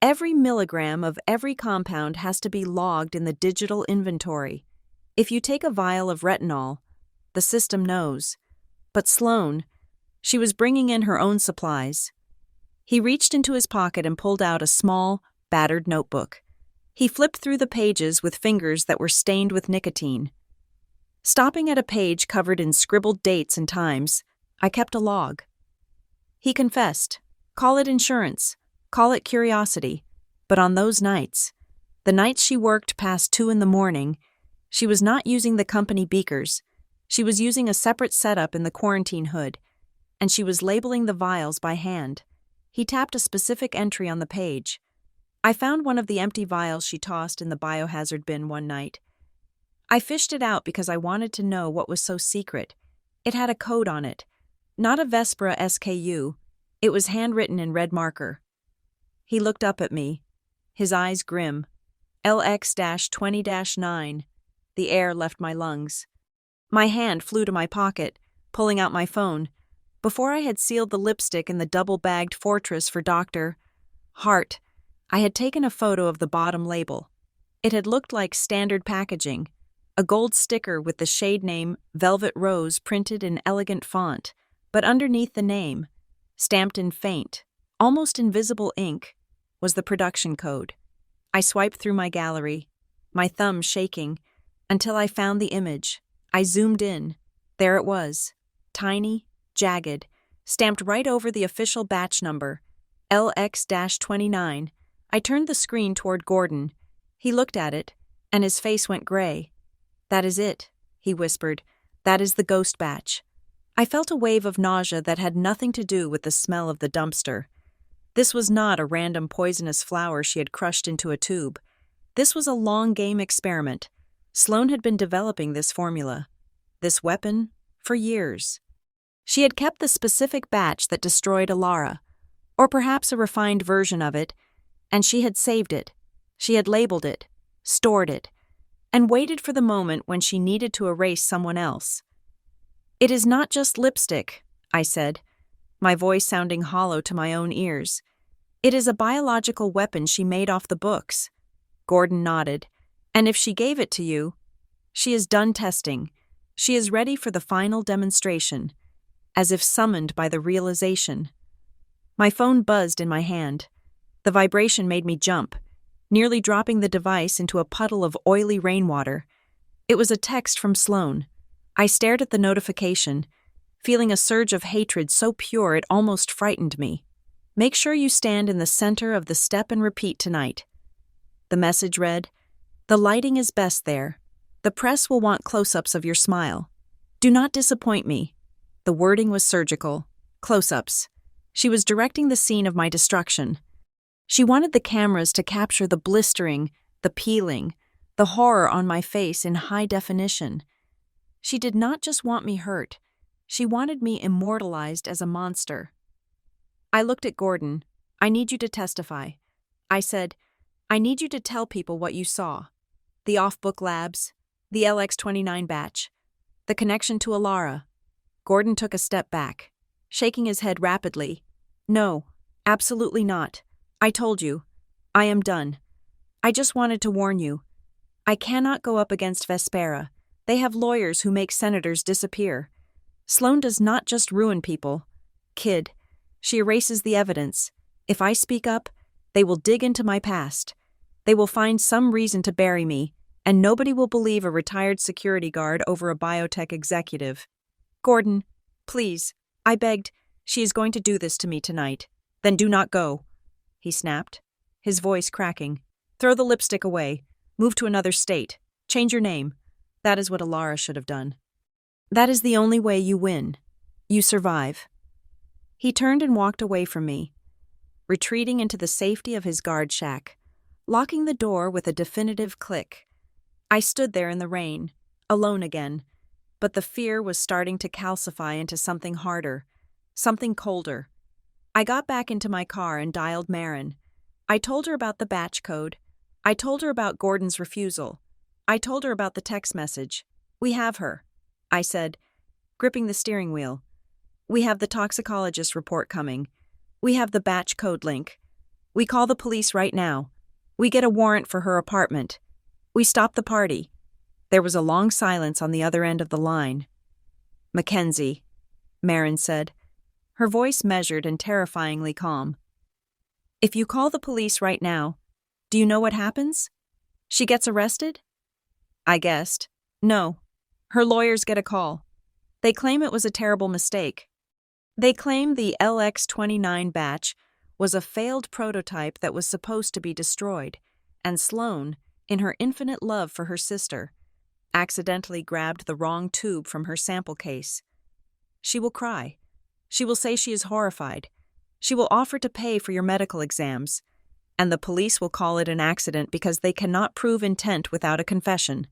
A: Every milligram of every compound has to be logged in the digital inventory. If you take a vial of retinol, the system knows. But Sloan, she was bringing in her own supplies. He reached into his pocket and pulled out a small, battered notebook. He flipped through the pages with fingers that were stained with nicotine. Stopping at a page covered in scribbled dates and times, I kept a log. He confessed. Call it insurance. Call it curiosity. But on those nights, the nights she worked past 2 a.m, she was not using the company beakers. She was using a separate setup in the quarantine hood, and she was labeling the vials by hand. He tapped a specific entry on the page. I found one of the empty vials she tossed in the biohazard bin one night. I fished it out because I wanted to know what was so secret. It had a code on it, not a Vespera SKU. It was handwritten in red marker. He looked up at me, his eyes grim. LX-20-9. The air left my lungs. My hand flew to my pocket, pulling out my phone. Before I had sealed the lipstick in the double-bagged fortress for Dr. Hart, I had taken a photo of the bottom label. It had looked like standard packaging, a gold sticker with the shade name Velvet Rose printed in elegant font, But underneath the name, stamped in faint, almost invisible ink, was the production code. I swiped through my gallery, my thumb shaking, until I found the image. I zoomed in. There it was, tiny, jagged, stamped right over the official batch number, LX-29. I turned the screen toward Gordon. He looked at it, and his face went gray. "That is it," he whispered. "That is the ghost batch." I felt a wave of nausea that had nothing to do with the smell of the dumpster. This was not a random poisonous flower she had crushed into a tube. This was a long-game experiment. Sloane had been developing this formula, this weapon, for years. She had kept the specific batch that destroyed Alara, or perhaps a refined version of it, and she had saved it. She had labeled it, stored it, and waited for the moment when she needed to erase someone else. "It is not just lipstick," I said, my voice sounding hollow to my own ears. "It is a biological weapon she made off the books." Gordon nodded. "And if she gave it to you, she is done testing. She is ready for the final demonstration," as if summoned by the realization. My phone buzzed in my hand. The vibration made me jump, nearly dropping the device into a puddle of oily rainwater. It was a text from Sloane. I stared at the notification, feeling a surge of hatred so pure it almost frightened me. "Make sure you stand in the center of the step and repeat tonight." The message read, "The lighting is best there. The press will want close-ups of your smile. Do not disappoint me." The wording was surgical. Close-ups. She was directing the scene of my destruction. She wanted the cameras to capture the blistering, the peeling, the horror on my face in high definition. She did not just want me hurt. She wanted me immortalized as a monster. I looked at Gordon. "I need you to testify." I said, "I need you to tell people what you saw. The off-book labs, the LX-29 batch, the connection to Alara." Gordon took a step back, shaking his head rapidly. "No, absolutely not. I told you. I am done. I just wanted to warn you. I cannot go up against Vespera. They have lawyers who make senators disappear. Sloane does not just ruin people. Kid, she erases the evidence. If I speak up, they will dig into my past. They will find some reason to bury me, and nobody will believe a retired security guard over a biotech executive. Gordon, please," I begged. "She is going to do this to me tonight. Then do not go," he snapped, his voice cracking. "Throw the lipstick away. Move to another state. Change your name. That is what Alara should have done. That is the only way you win. You survive." He turned and walked away from me, retreating into the safety of his guard shack, locking the door with a definitive click. I stood there in the rain, alone again, but the fear was starting to calcify into something harder, something colder. I got back into my car and dialed Marin. I told her about the batch code. I told her about Gordon's refusal. I told her about the text message. "We have her," I said, gripping the steering wheel. "We have the toxicologist report coming. We have the batch code link. We call the police right now. We get a warrant for her apartment. We stop the party." There was a long silence on the other end of the line. "Mackenzie," Marin said, her voice measured and terrifyingly calm. "If you call the police right now, do you know what happens? She gets arrested?" I guessed. "No. Her lawyers get a call. They claim it was a terrible mistake. They claim the LX-29 batch was a failed prototype that was supposed to be destroyed, and Sloane, in her infinite love for her sister, accidentally grabbed the wrong tube from her sample case. She will cry. She will say she is horrified. She will offer to pay for your medical exams, and the police will call it an accident because they cannot prove intent without a confession."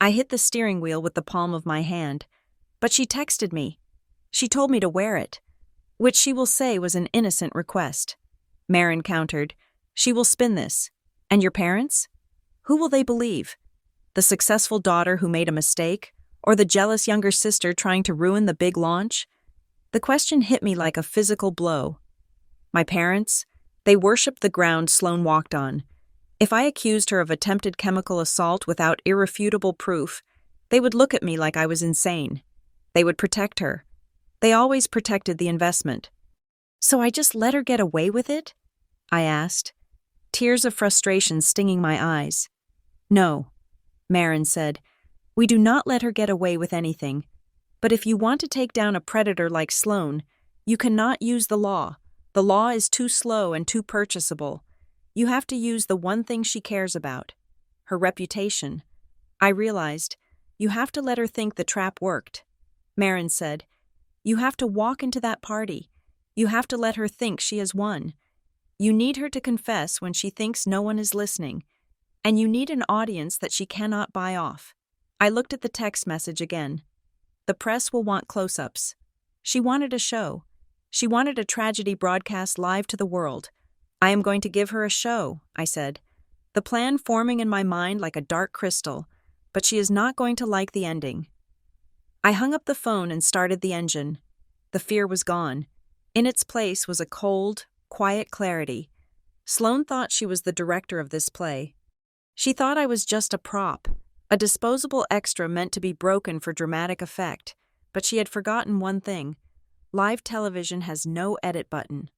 A: I hit the steering wheel with the palm of my hand, but she texted me. She told me to wear it, which she will say was an innocent request. Marin countered, "She will spin this. And your parents? Who will they believe? The successful daughter who made a mistake, or the jealous younger sister trying to ruin the big launch?" The question hit me like a physical blow. My parents, they worshipped the ground Sloane walked on. If I accused her of attempted chemical assault without irrefutable proof, they would look at me like I was insane. They would protect her. They always protected the investment. So I just let her get away with it? I asked, tears of frustration stinging my eyes. No, Marin said. We do not let her get away with anything. But if you want to take down a predator like Sloane, you cannot use the law. The law is too slow and too purchasable. You have to use the one thing she cares about, her reputation. I realized, you have to let her think the trap worked. Marin said, you have to walk into that party. You have to let her think she has won. You need her to confess when she thinks no one is listening. And you need an audience that she cannot buy off. I looked at the text message again. The press will want close-ups. She wanted a show. She wanted a tragedy broadcast live to the world. I am going to give her a show, I said, the plan forming in my mind like a dark crystal, but she is not going to like the ending. I hung up the phone and started the engine. The fear was gone. In its place was a cold, quiet clarity. Sloane thought she was the director of this play. She thought I was just a prop, a disposable extra meant to be broken for dramatic effect, but she had forgotten one thing. Live television has no edit button.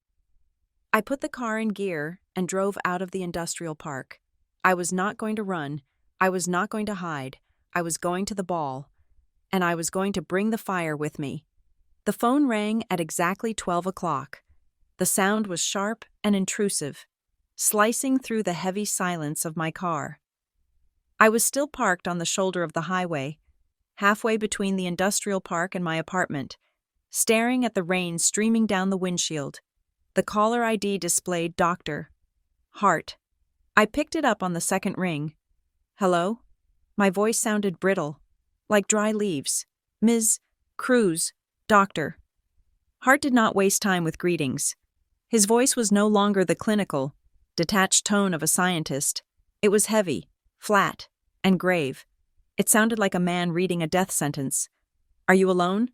A: I put the car in gear and drove out of the industrial park. I was not going to run. I was not going to hide. I was going to the ball. And I was going to bring the fire with me. The phone rang at exactly 12 o'clock. The sound was sharp and intrusive, slicing through the heavy silence of my car. I was still parked on the shoulder of the highway, halfway between the industrial park and my apartment, staring at the rain streaming down the windshield. The caller ID displayed Dr. Hart. I picked it up on the second ring. Hello? My voice sounded brittle, like dry leaves. Ms. Cruz, Doctor. Hart did not waste time with greetings. His voice was no longer the clinical, detached tone of a scientist. It was heavy, flat, and grave. It sounded like a man reading a death sentence. Are you alone?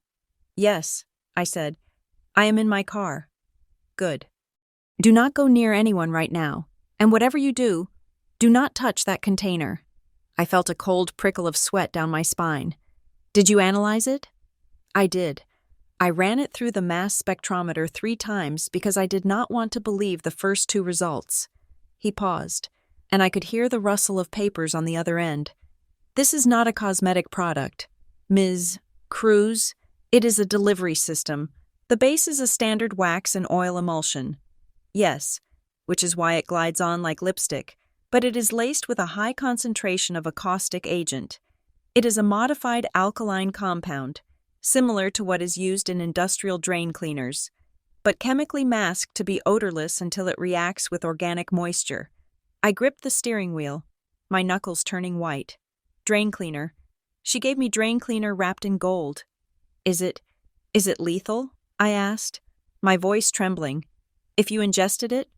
A: Yes, I said. I am in my car. Good. Do not go near anyone right now, and whatever you do not touch that container. I felt a cold prickle of sweat down my spine. Did you analyze it? I did. I ran it through the mass spectrometer 3 times because I did not want to believe the first 2 results. He paused, and I could hear the rustle of papers on the other end. This is not a cosmetic product, Ms. Cruz. It is a delivery system. The base is a standard wax and oil emulsion. Yes, which is why it glides on like lipstick, but it is laced with a high concentration of a caustic agent. It is a modified alkaline compound, similar to what is used in industrial drain cleaners, but chemically masked to be odorless until it reacts with organic moisture. I gripped the steering wheel, my knuckles turning white. Drain cleaner. She gave me drain cleaner wrapped in gold. Is it lethal? I asked, my voice trembling. If you ingested it?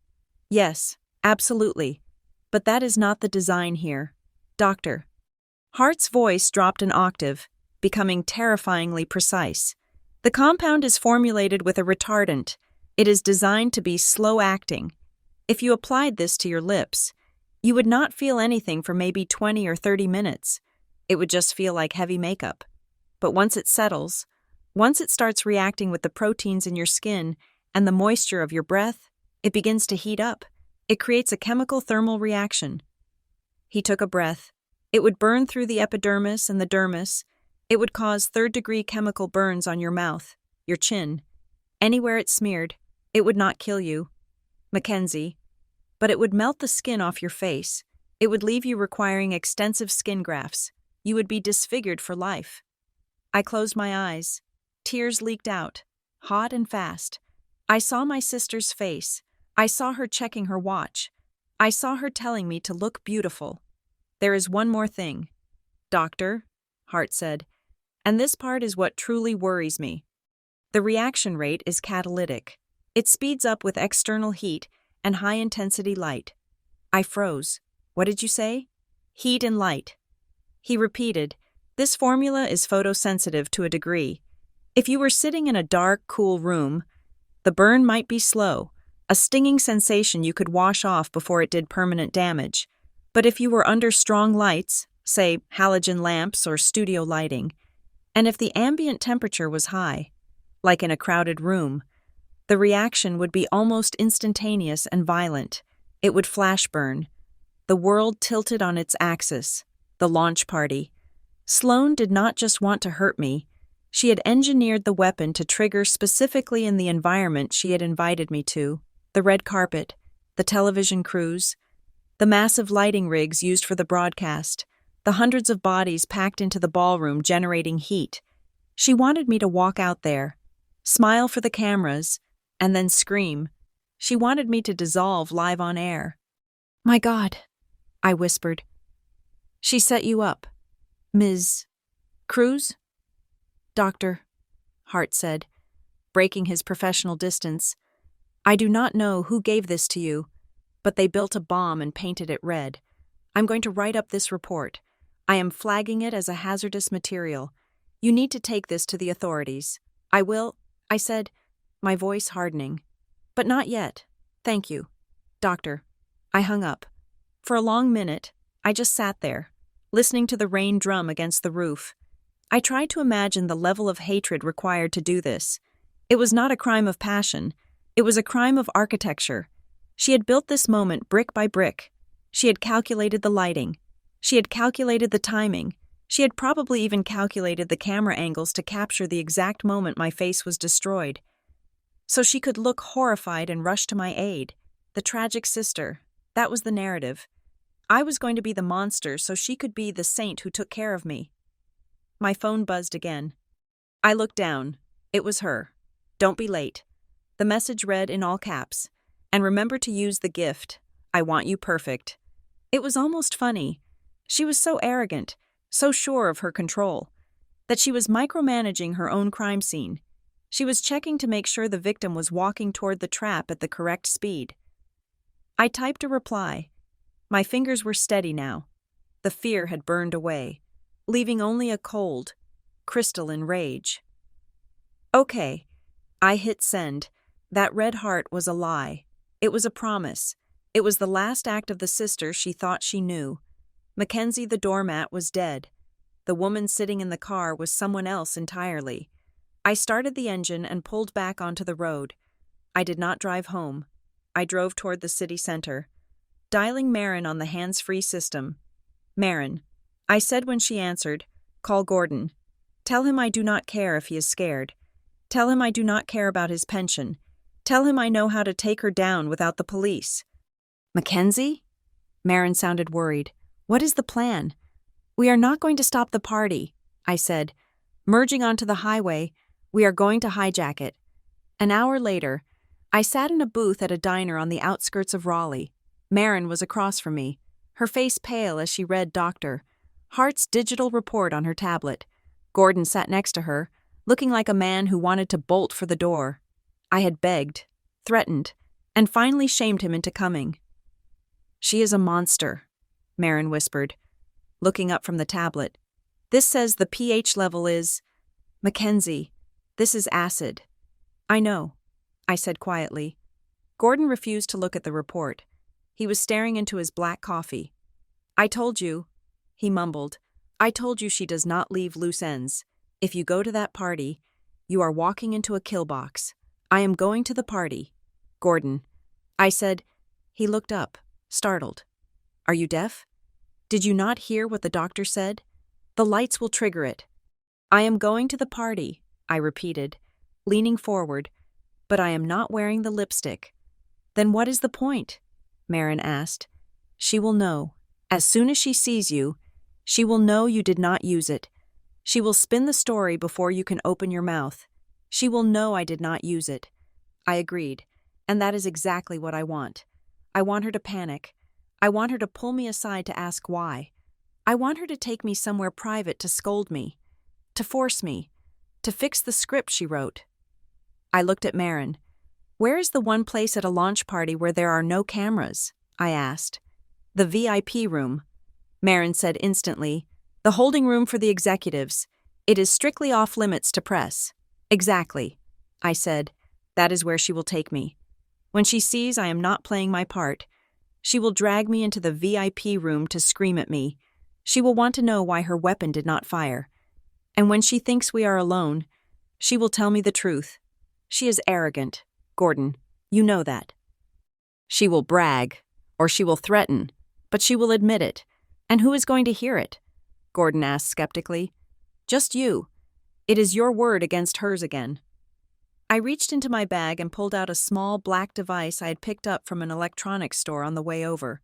A: Yes, absolutely. But that is not the design here. Doctor. Hart's voice dropped an octave, becoming terrifyingly precise. The compound is formulated with a retardant. It is designed to be slow-acting. If you applied this to your lips, you would not feel anything for maybe 20 or 30 minutes. It would just feel like heavy makeup. But once it settles, once it starts reacting with the proteins in your skin and the moisture of your breath, it begins to heat up. It creates a chemical thermal reaction. He took a breath. It would burn through the epidermis and the dermis. It would cause third-degree chemical burns on your mouth, your chin. Anywhere it smeared, it would not kill you, Mackenzie, but it would melt the skin off your face. It would leave you requiring extensive skin grafts. You would be disfigured for life. I closed my eyes. Tears leaked out, hot and fast. I saw my sister's face. I saw her checking her watch. I saw her telling me to look beautiful. There is one more thing. Doctor, Hart said, and this part is what truly worries me. The reaction rate is catalytic. It speeds up with external heat and high-intensity light. I froze. What did you say? Heat and light. He repeated, this formula is photosensitive to a degree. If you were sitting in a dark, cool room, the burn might be slow, a stinging sensation you could wash off before it did permanent damage. But if you were under strong lights, say halogen lamps or studio lighting, and if the ambient temperature was high, like in a crowded room. The reaction would be almost instantaneous and violent. It would flash burn. The world tilted on its axis. The launch party. Sloane did not just want to hurt me. She had engineered the weapon to trigger specifically in the environment she had invited me to. The red carpet, the television crews, the massive lighting rigs used for the broadcast, the hundreds of bodies packed into the ballroom generating heat. She wanted me to walk out there, smile for the cameras, and then scream. She wanted me to dissolve live on air. "My God," I whispered. "She set you up, Ms. Cruz?" "Doctor," Hart said, breaking his professional distance, "I do not know who gave this to you, but they built a bomb and painted it red. I'm going to write up this report. I am flagging it as a hazardous material. You need to take this to the authorities." "I will," I said, my voice hardening. "But not yet. Thank you, Doctor." I hung up. For a long minute, I just sat there, listening to the rain drum against the roof. I tried to imagine the level of hatred required to do this. It was not a crime of passion. It was a crime of architecture. She had built this moment brick by brick. She had calculated the lighting. She had calculated the timing. She had probably even calculated the camera angles to capture the exact moment my face was destroyed. So she could look horrified and rush to my aid. The tragic sister. That was the narrative. I was going to be the monster so she could be the saint who took care of me. My phone buzzed again. I looked down. It was her. "Don't be late." The message read in all caps. "And remember to use the gift. I want you perfect." It was almost funny. She was so arrogant, so sure of her control, that she was micromanaging her own crime scene. She was checking to make sure the victim was walking toward the trap at the correct speed. I typed a reply. My fingers were steady now. The fear had burned away, leaving only a cold, crystalline rage. Okay. I hit send. That red heart was a lie. It was a promise. It was the last act of the sister she thought she knew. Mackenzie the doormat was dead. The woman sitting in the car was someone else entirely. I started the engine and pulled back onto the road. I did not drive home. I drove toward the city center, dialing Marin on the hands-free system. "Marin," I said when she answered, "call Gordon. Tell him I do not care if he is scared. Tell him I do not care about his pension. Tell him I know how to take her down without the police." "Mackenzie?" Marin sounded worried. "What is the plan?" "We are not going to stop the party," I said. "Merging onto the highway, we are going to hijack it." An hour later, I sat in a booth at a diner on the outskirts of Raleigh. Marin was across from me, her face pale as she read Dr. Hart's digital report on her tablet. Gordon sat next to her, looking like a man who wanted to bolt for the door. I had begged, threatened, and finally shamed him into coming. "She is a monster," Marin whispered, looking up from the tablet. "This says the pH level is... Mackenzie, this is acid." "I know," I said quietly. Gordon refused to look at the report. He was staring into his black coffee. "I told you," he mumbled. "I told you she does not leave loose ends. If you go to that party, you are walking into a kill box. I am going to the party. Gordon." I said. He looked up, startled. "Are you deaf? Did you not hear what the doctor said? The lights will trigger it." "I am going to the party," I repeated, leaning forward, "but I am not wearing the lipstick." "Then what is the point?" Marin asked. "She will know. As soon as she sees you, she will know you did not use it. She will spin the story before you can open your mouth. She will know I did not use it." I agreed, and that is exactly what I want. I want her to panic. I want her to pull me aside to ask why. I want her to take me somewhere private to scold me, to force me, to fix the script she wrote. I looked at Marin. "Where is the one place at a launch party where there are no cameras?" I asked. "The VIP room." Marin said instantly, "The holding room for the executives. It is strictly off limits to press." "Exactly," I said. "That is where she will take me. When she sees I am not playing my part, she will drag me into the VIP room to scream at me. She will want to know why her weapon did not fire. And when she thinks we are alone, She will tell me the truth. She is arrogant, Gordon. You know that. She will brag, or she will threaten, but she will admit it. And who is going to hear it? Gordon asked skeptically. Just you. It is your word against hers again. I reached into my bag and pulled out a small black device I had picked up from an electronics store on the way over.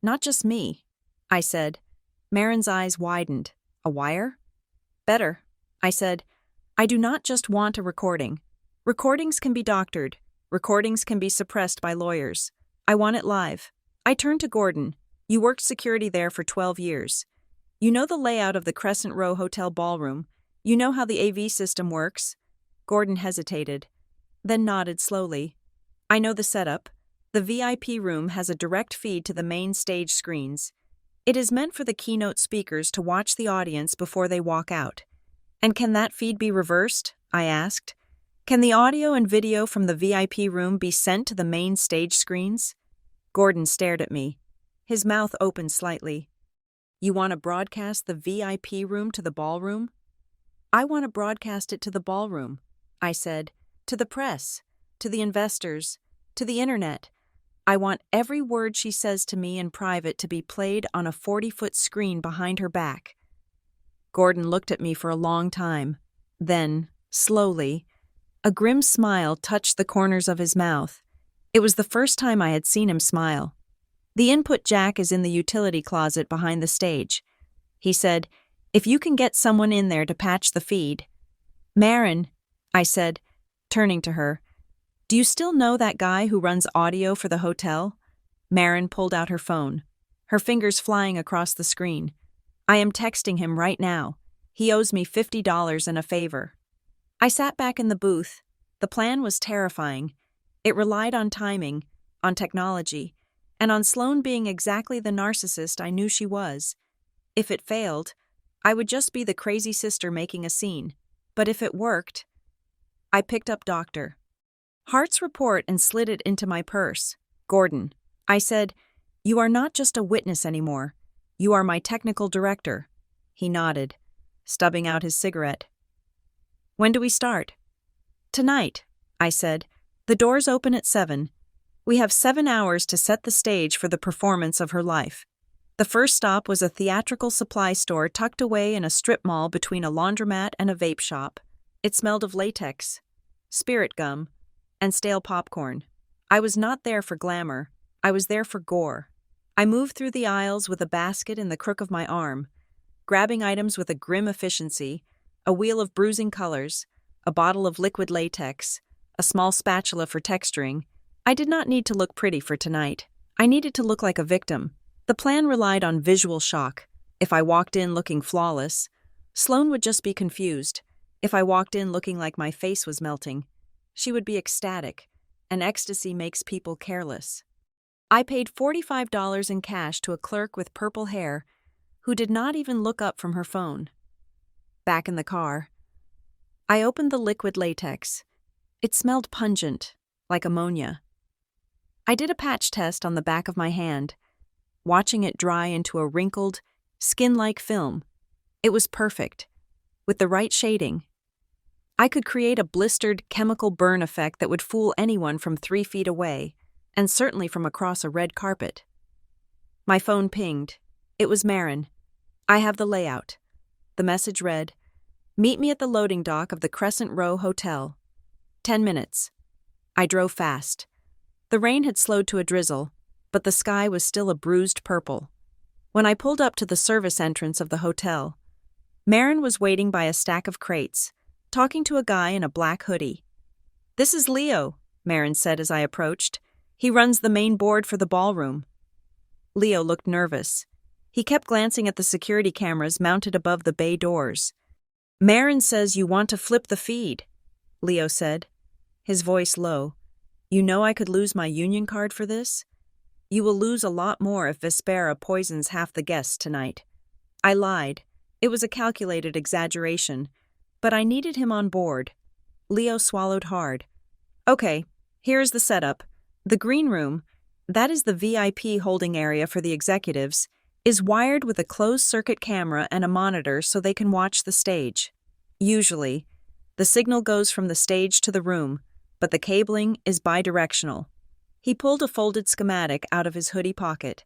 A: Not just me, I said. Marin's eyes widened. A wire? Better, I said. I do not just want a recording. Recordings can be doctored. Recordings can be suppressed by lawyers. I want it live. I turned to Gordon. You worked security there for 12 years. You know the layout of the Crescent Row Hotel ballroom. You know how the AV system works. Gordon hesitated, then nodded slowly. I know the setup. The VIP room has a direct feed to the main stage screens. It is meant for the keynote speakers to watch the audience before they walk out. And can that feed be reversed? I asked. Can the audio and video from the VIP room be sent to the main stage screens? Gordon stared at me. His mouth opened slightly. You want to broadcast the VIP room to the ballroom? I want to broadcast it to the ballroom, I said. To the press, to the investors, to the internet. I want every word she says to me in private to be played on a 40-foot screen behind her back. Gordon looked at me for a long time. Then, slowly, a grim smile touched the corners of his mouth. It was the first time I had seen him smile. The input jack is in the utility closet behind the stage. He said, if you can get someone in there to patch the feed. Marin, I said, turning to her, do you still know that guy who runs audio for the hotel? Marin pulled out her phone, her fingers flying across the screen. I am texting him right now. He owes me $50 and a favor. I sat back in the booth. The plan was terrifying. It relied on timing, on technology, and on Sloane being exactly the narcissist I knew she was. If it failed, I would just be the crazy sister making a scene. But if it worked, I picked up Dr. Hart's report and slid it into my purse. Gordon, I said, you are not just a witness anymore. You are my technical director. He nodded, stubbing out his cigarette. When do we start? Tonight, I said. The doors open at 7. We have 7 hours to set the stage for the performance of her life. The first stop was a theatrical supply store tucked away in a strip mall between a laundromat and a vape shop. It smelled of latex, spirit gum, and stale popcorn. I was not there for glamour. I was there for gore. I moved through the aisles with a basket in the crook of my arm, grabbing items with a grim efficiency, a wheel of bruising colors, a bottle of liquid latex, a small spatula for texturing. I did not need to look pretty for tonight. I needed to look like a victim. The plan relied on visual shock. If I walked in looking flawless, Sloane would just be confused. If I walked in looking like my face was melting, she would be ecstatic, and ecstasy makes people careless. I paid $45 in cash to a clerk with purple hair who did not even look up from her phone. Back in the car, I opened the liquid latex. It smelled pungent, like ammonia. I did a patch test on the back of my hand, watching it dry into a wrinkled, skin-like film. It was perfect. With the right shading, I could create a blistered chemical burn effect that would fool anyone from 3 feet away, and certainly from across a red carpet. My phone pinged. It was Marin. I have the layout. The message read, meet me at the loading dock of the Crescent Row Hotel. 10 minutes. I drove fast. The rain had slowed to a drizzle, but the sky was still a bruised purple. When I pulled up to the service entrance of the hotel, Marin was waiting by a stack of crates, talking to a guy in a black hoodie. This is Leo, Marin said as I approached. He runs the main board for the ballroom. Leo looked nervous. He kept glancing at the security cameras mounted above the bay doors. Marin says you want to flip the feed, Leo said, his voice low. You know I could lose my union card for this? You will lose a lot more if Vespera poisons half the guests tonight. I lied. It was a calculated exaggeration, but I needed him on board. Leo swallowed hard. Okay, here's the setup. The green room, that is the VIP holding area for the executives, is wired with a closed-circuit camera and a monitor so they can watch the stage. Usually, The signal goes from the stage to the room, but the cabling is bidirectional. He pulled a folded schematic out of his hoodie pocket.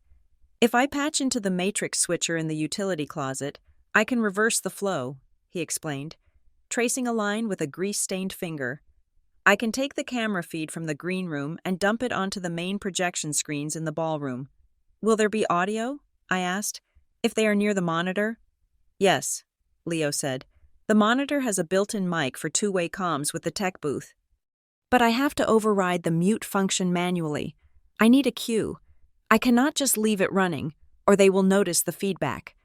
A: If I patch into the matrix switcher in the utility closet, I can reverse the flow, he explained, tracing a line with a grease-stained finger. I can take the camera feed from the green room and dump it onto the main projection screens in the ballroom. Will there be audio? I asked. If they are near the monitor? Yes, Leo said. The monitor has a built-in mic for two-way comms with the tech booth. But I have to override the mute function manually. I need a cue. I cannot just leave it running, or they will notice the feedback.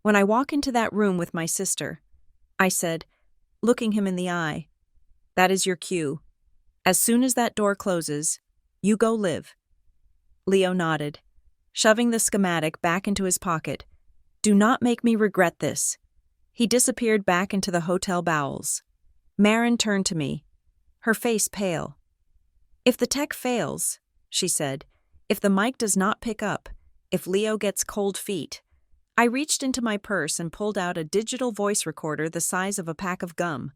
A: When I walk into that room with my sister, I said, looking him in the eye, that is your cue. As soon as that door closes, you go live. Leo nodded, shoving the schematic back into his pocket. Do not make me regret this. He disappeared back into the hotel bowels. Marin turned to me, her face pale. If the tech fails, she said, if the mic does not pick up, if Leo gets cold feet. I reached into my purse and pulled out a digital voice recorder the size of a pack of gum.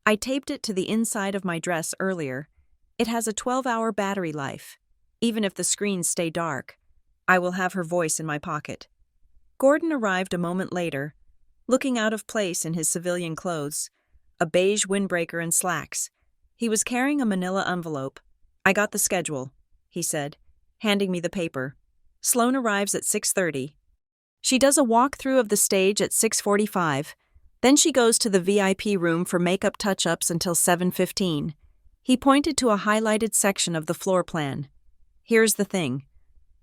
A: I taped it to the inside of my dress earlier. It has a 12-hour battery life. Even if the screens stay dark, I will have her voice in my pocket. Gordon arrived a moment later, looking out of place in his civilian clothes, a beige windbreaker and slacks. He was carrying a manila envelope. I got the schedule, he said, handing me the paper. Sloane arrives at 6:30. She does a walkthrough of the stage at 6:45. Then she goes to the VIP room for makeup touch-ups until 7:15. He pointed to a highlighted section of the floor plan. Here's the thing.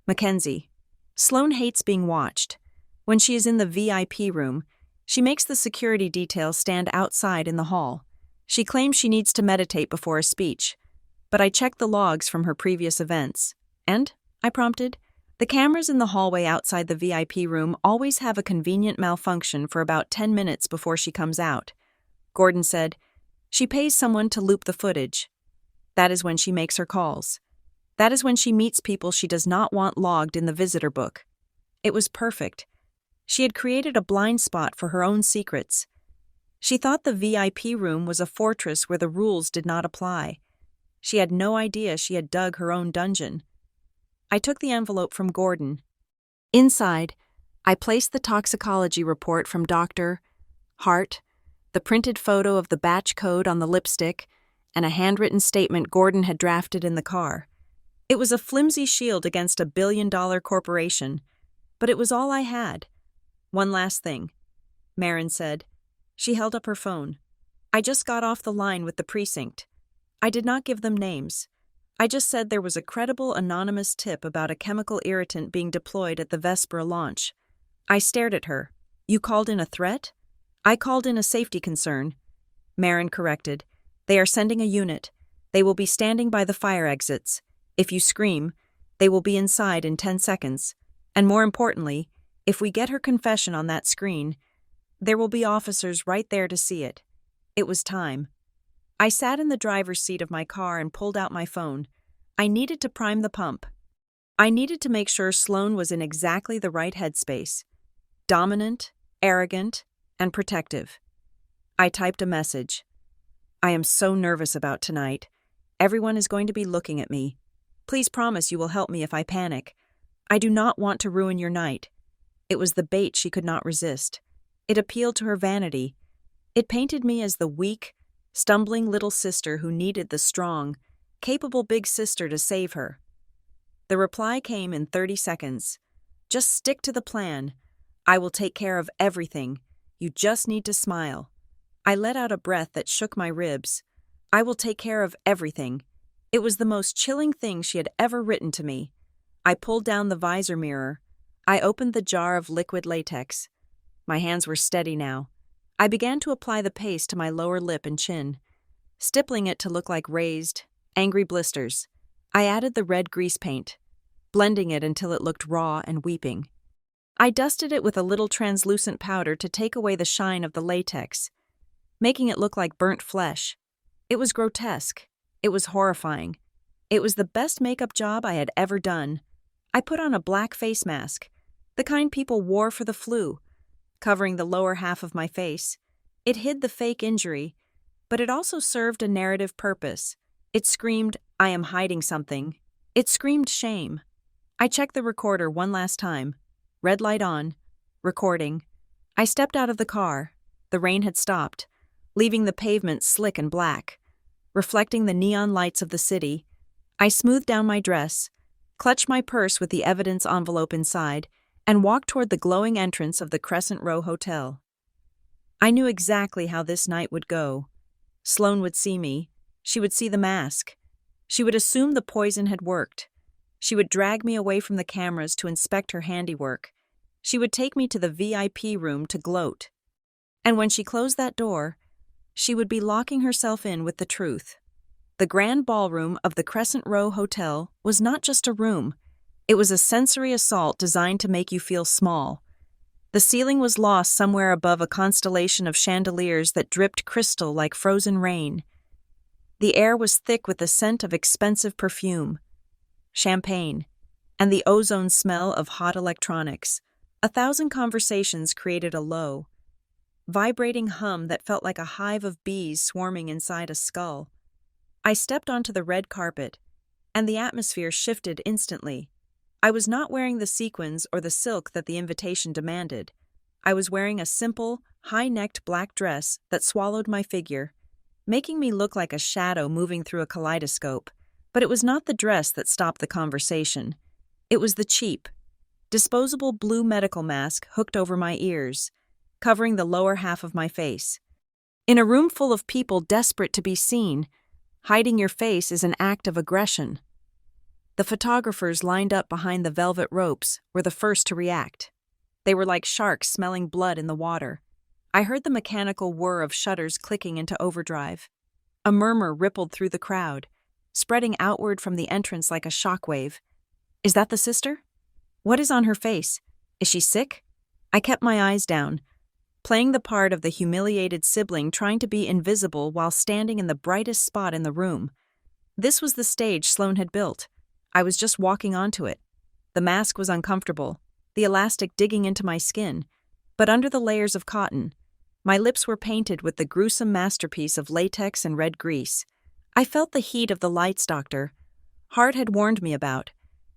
A: Mackenzie. Sloane hates being watched. When she is in the VIP room, she makes the security detail stand outside in the hall. She claims she needs to meditate before a speech. But I checked the logs from her previous events. And? I prompted. The cameras in the hallway outside the VIP room always have a convenient malfunction for about 10 minutes before she comes out. Gordon said, she pays someone to loop the footage. That is when she makes her calls. That is when she meets people she does not want logged in the visitor book. It was perfect. She had created a blind spot for her own secrets. She thought the VIP room was a fortress where the rules did not apply. She had no idea she had dug her own dungeon. I took the envelope from Gordon. Inside, I placed the toxicology report from Dr. Hart, the printed photo of the batch code on the lipstick, and a handwritten statement Gordon had drafted in the car. It was a flimsy shield against a billion-dollar corporation, but it was all I had. One last thing, Marin said. She held up her phone. I just got off the line with the precinct. I did not give them names. I just said there was a credible anonymous tip about a chemical irritant being deployed at the Vespera launch. I stared at her. You called in a threat? I called in a safety concern. Marin corrected. They are sending a unit. They will be standing by the fire exits. If you scream, they will be inside in 10 seconds. And more importantly, if we get her confession on that screen, there will be officers right there to see it. It was time. I sat in the driver's seat of my car and pulled out my phone. I needed to prime the pump. I needed to make sure Sloane was in exactly the right headspace. Dominant, arrogant, and protective. I typed a message. I am so nervous about tonight. Everyone is going to be looking at me. Please promise you will help me if I panic. I do not want to ruin your night. It was the bait she could not resist. It appealed to her vanity. It painted me as the weak, stumbling little sister who needed the strong, capable big sister to save her. The reply came in 30 seconds. Just stick to the plan. I will take care of everything. You just need to smile. I let out a breath that shook my ribs. I will take care of everything. It was the most chilling thing she had ever written to me. I pulled down the visor mirror. I opened the jar of liquid latex. My hands were steady now. I began to apply the paste to my lower lip and chin, stippling it to look like raised, angry blisters. I added the red grease paint, blending it until it looked raw and weeping. I dusted it with a little translucent powder to take away the shine of the latex, making it look like burnt flesh. It was grotesque. It was horrifying. It was the best makeup job I had ever done. I put on a black face mask, the kind people wore for the flu, covering the lower half of my face. It hid the fake injury, But it also served a narrative purpose. It screamed, "I am hiding something." It screamed shame. I checked the recorder one last time. Red light on. Recording. I stepped out of the car. The rain had stopped, leaving the pavement slick and black. Reflecting the neon lights of the city, I smoothed down my dress, clutched my purse with the evidence envelope inside, and walked toward the glowing entrance of the Crescent Row Hotel. I knew exactly how this night would go. Sloane would see me. She would see the mask. She would assume the poison had worked. She would drag me away from the cameras to inspect her handiwork. She would take me to the VIP room to gloat. And when she closed that door, she would be locking herself in with the truth. The grand ballroom of the Crescent Row Hotel was not just a room. It was a sensory assault designed to make you feel small. The ceiling was lost somewhere above a constellation of chandeliers that dripped crystal like frozen rain. The air was thick with the scent of expensive perfume, champagne, and the ozone smell of hot electronics. 1,000 conversations created a low, vibrating hum that felt like a hive of bees swarming inside a skull. I stepped onto the red carpet, and the atmosphere shifted instantly. I was not wearing the sequins or the silk that the invitation demanded. I was wearing a simple, high-necked black dress that swallowed my figure, making me look like a shadow moving through a kaleidoscope. But it was not the dress that stopped the conversation. It was the cheap, disposable blue medical mask hooked over my ears, covering the lower half of my face. In a room full of people desperate to be seen, hiding your face is an act of aggression. The photographers lined up behind the velvet ropes were the first to react. They were like sharks smelling blood in the water. I heard the mechanical whir of shutters clicking into overdrive. A murmur rippled through the crowd, spreading outward from the entrance like a shockwave. Is that the sister? What is on her face? Is she sick? I kept my eyes down, playing the part of the humiliated sibling trying to be invisible while standing in the brightest spot in the room. This was the stage Sloane had built. I was just walking onto it. The mask was uncomfortable, the elastic digging into my skin, but under the layers of cotton, my lips were painted with the gruesome masterpiece of latex and red grease. I felt the heat of the lights Dr. Hart had warned me about.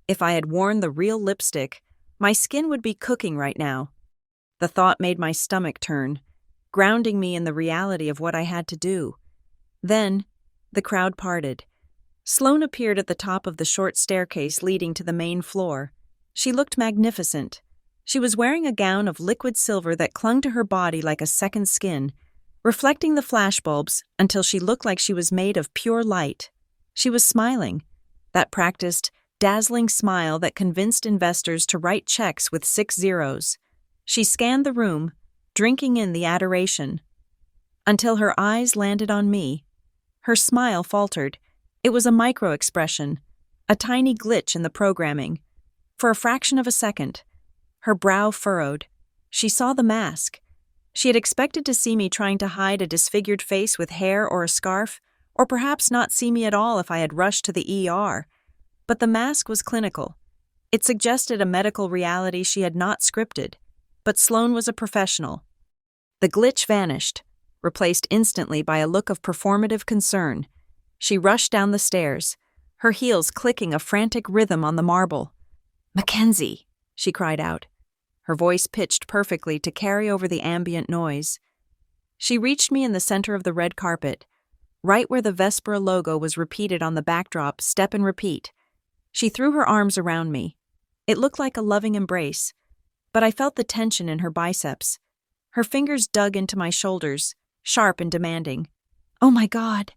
A: If I had worn the real lipstick, my skin would be cooking right now. The thought made my stomach turn, grounding me in the reality of what I had to do. Then, the crowd parted. Sloane appeared at the top of the short staircase leading to the main floor. She looked magnificent. She was wearing a gown of liquid silver that clung to her body like a second skin, reflecting the flashbulbs until she looked like she was made of pure light. She was smiling, that practiced, dazzling smile that convinced investors to write checks with 6 zeros. She scanned the room, drinking in the adoration, until her eyes landed on me. Her smile faltered. It was a micro-expression, a tiny glitch in the programming. For a fraction of a second, her brow furrowed. She saw the mask. She had expected to see me trying to hide a disfigured face with hair or a scarf, or perhaps not see me at all if I had rushed to the ER. But the mask was clinical. It suggested a medical reality she had not scripted. But Sloane was a professional. The glitch vanished, replaced instantly by a look of performative concern. She rushed down the stairs, her heels clicking a frantic rhythm on the marble. "Mackenzie!" she cried out, her voice pitched perfectly to carry over the ambient noise. She reached me in the center of the red carpet, right where the Vespera logo was repeated on the backdrop, step and repeat. She threw her arms around me. It looked like a loving embrace, but I felt the tension in her biceps. Her fingers dug into my shoulders, sharp and demanding. "Oh my God,"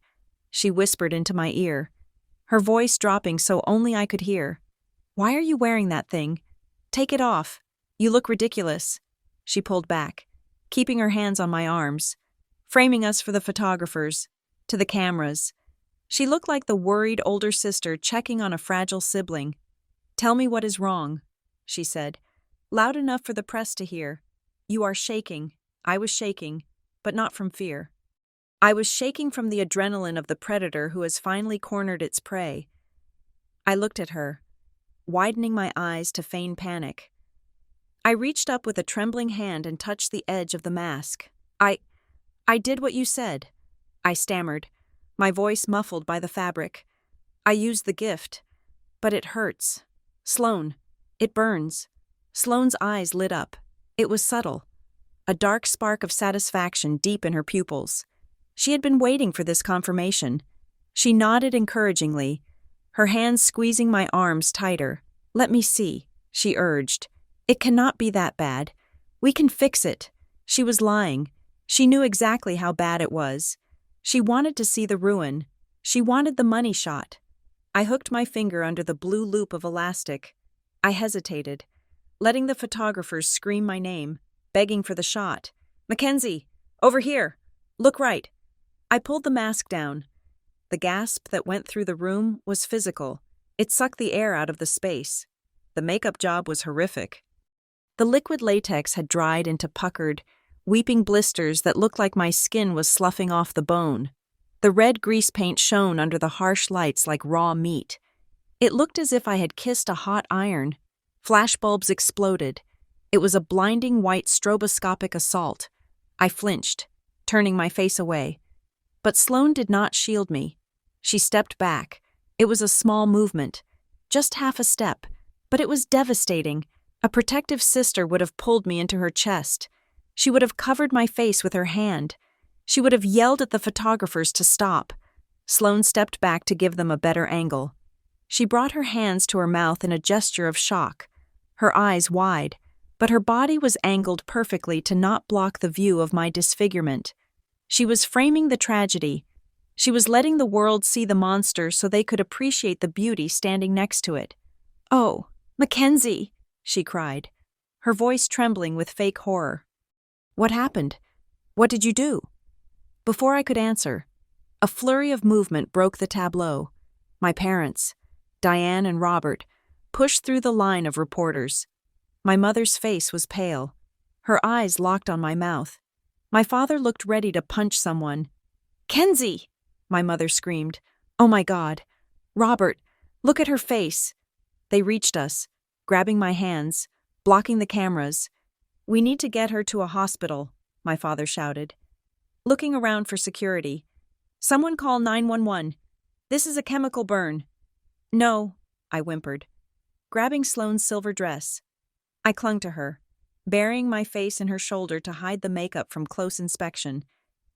A: she whispered into my ear, her voice dropping so only I could hear. "Why are you wearing that thing? Take it off. You look ridiculous." She pulled back, keeping her hands on my arms, framing us for the photographers, to the cameras. She looked like the worried older sister checking on a fragile sibling. "Tell me what is wrong," she said, loud enough for the press to hear. "You are shaking." I was shaking, but not from fear. I was shaking from the adrenaline of the predator who has finally cornered its prey. I looked at her, widening my eyes to feign panic. I reached up with a trembling hand and touched the edge of the mask. I did what you said. I stammered, my voice muffled by the fabric. I used the gift. But it hurts. Sloan. It burns. Sloane's eyes lit up. It was subtle. A dark spark of satisfaction deep in her pupils. She had been waiting for this confirmation. She nodded encouragingly, her hands squeezing my arms tighter. "Let me see," she urged. "It cannot be that bad. We can fix it." She was lying. She knew exactly how bad it was. She wanted to see the ruin. She wanted the money shot. I hooked my finger under the blue loop of elastic. I hesitated, letting the photographers scream my name, begging for the shot. "Mackenzie! Over here! Look right!" I pulled the mask down. The gasp that went through the room was physical. It sucked the air out of the space. The makeup job was horrific. The liquid latex had dried into puckered, weeping blisters that looked like my skin was sloughing off the bone. The red grease paint shone under the harsh lights like raw meat. It looked as if I had kissed a hot iron. Flashbulbs exploded. It was a blinding white stroboscopic assault. I flinched, turning my face away. But Sloan did not shield me. She stepped back. It was a small movement, just half a step, but it was devastating. A protective sister would have pulled me into her chest. She would have covered my face with her hand. She would have yelled at the photographers to stop. Sloan stepped back to give them a better angle. She brought her hands to her mouth in a gesture of shock, her eyes wide, but her body was angled perfectly to not block the view of my disfigurement. She was framing the tragedy. She was letting the world see the monster so they could appreciate the beauty standing next to it. "Oh, Mackenzie!" she cried, her voice trembling with fake horror. "What happened? What did you do?" Before I could answer, a flurry of movement broke the tableau. My parents, Diane and Robert, pushed through the line of reporters. My mother's face was pale. Her eyes locked on my mouth. My father looked ready to punch someone. "Kenzie!" my mother screamed. "Oh my God! Robert, look at her face!" They reached us, grabbing my hands, blocking the cameras. "We need to get her to a hospital," my father shouted. Looking around for security. "Someone call 911. This is a chemical burn." "No," I whimpered, grabbing Sloane's silver dress. I clung to her, burying my face in her shoulder to hide the makeup from close inspection.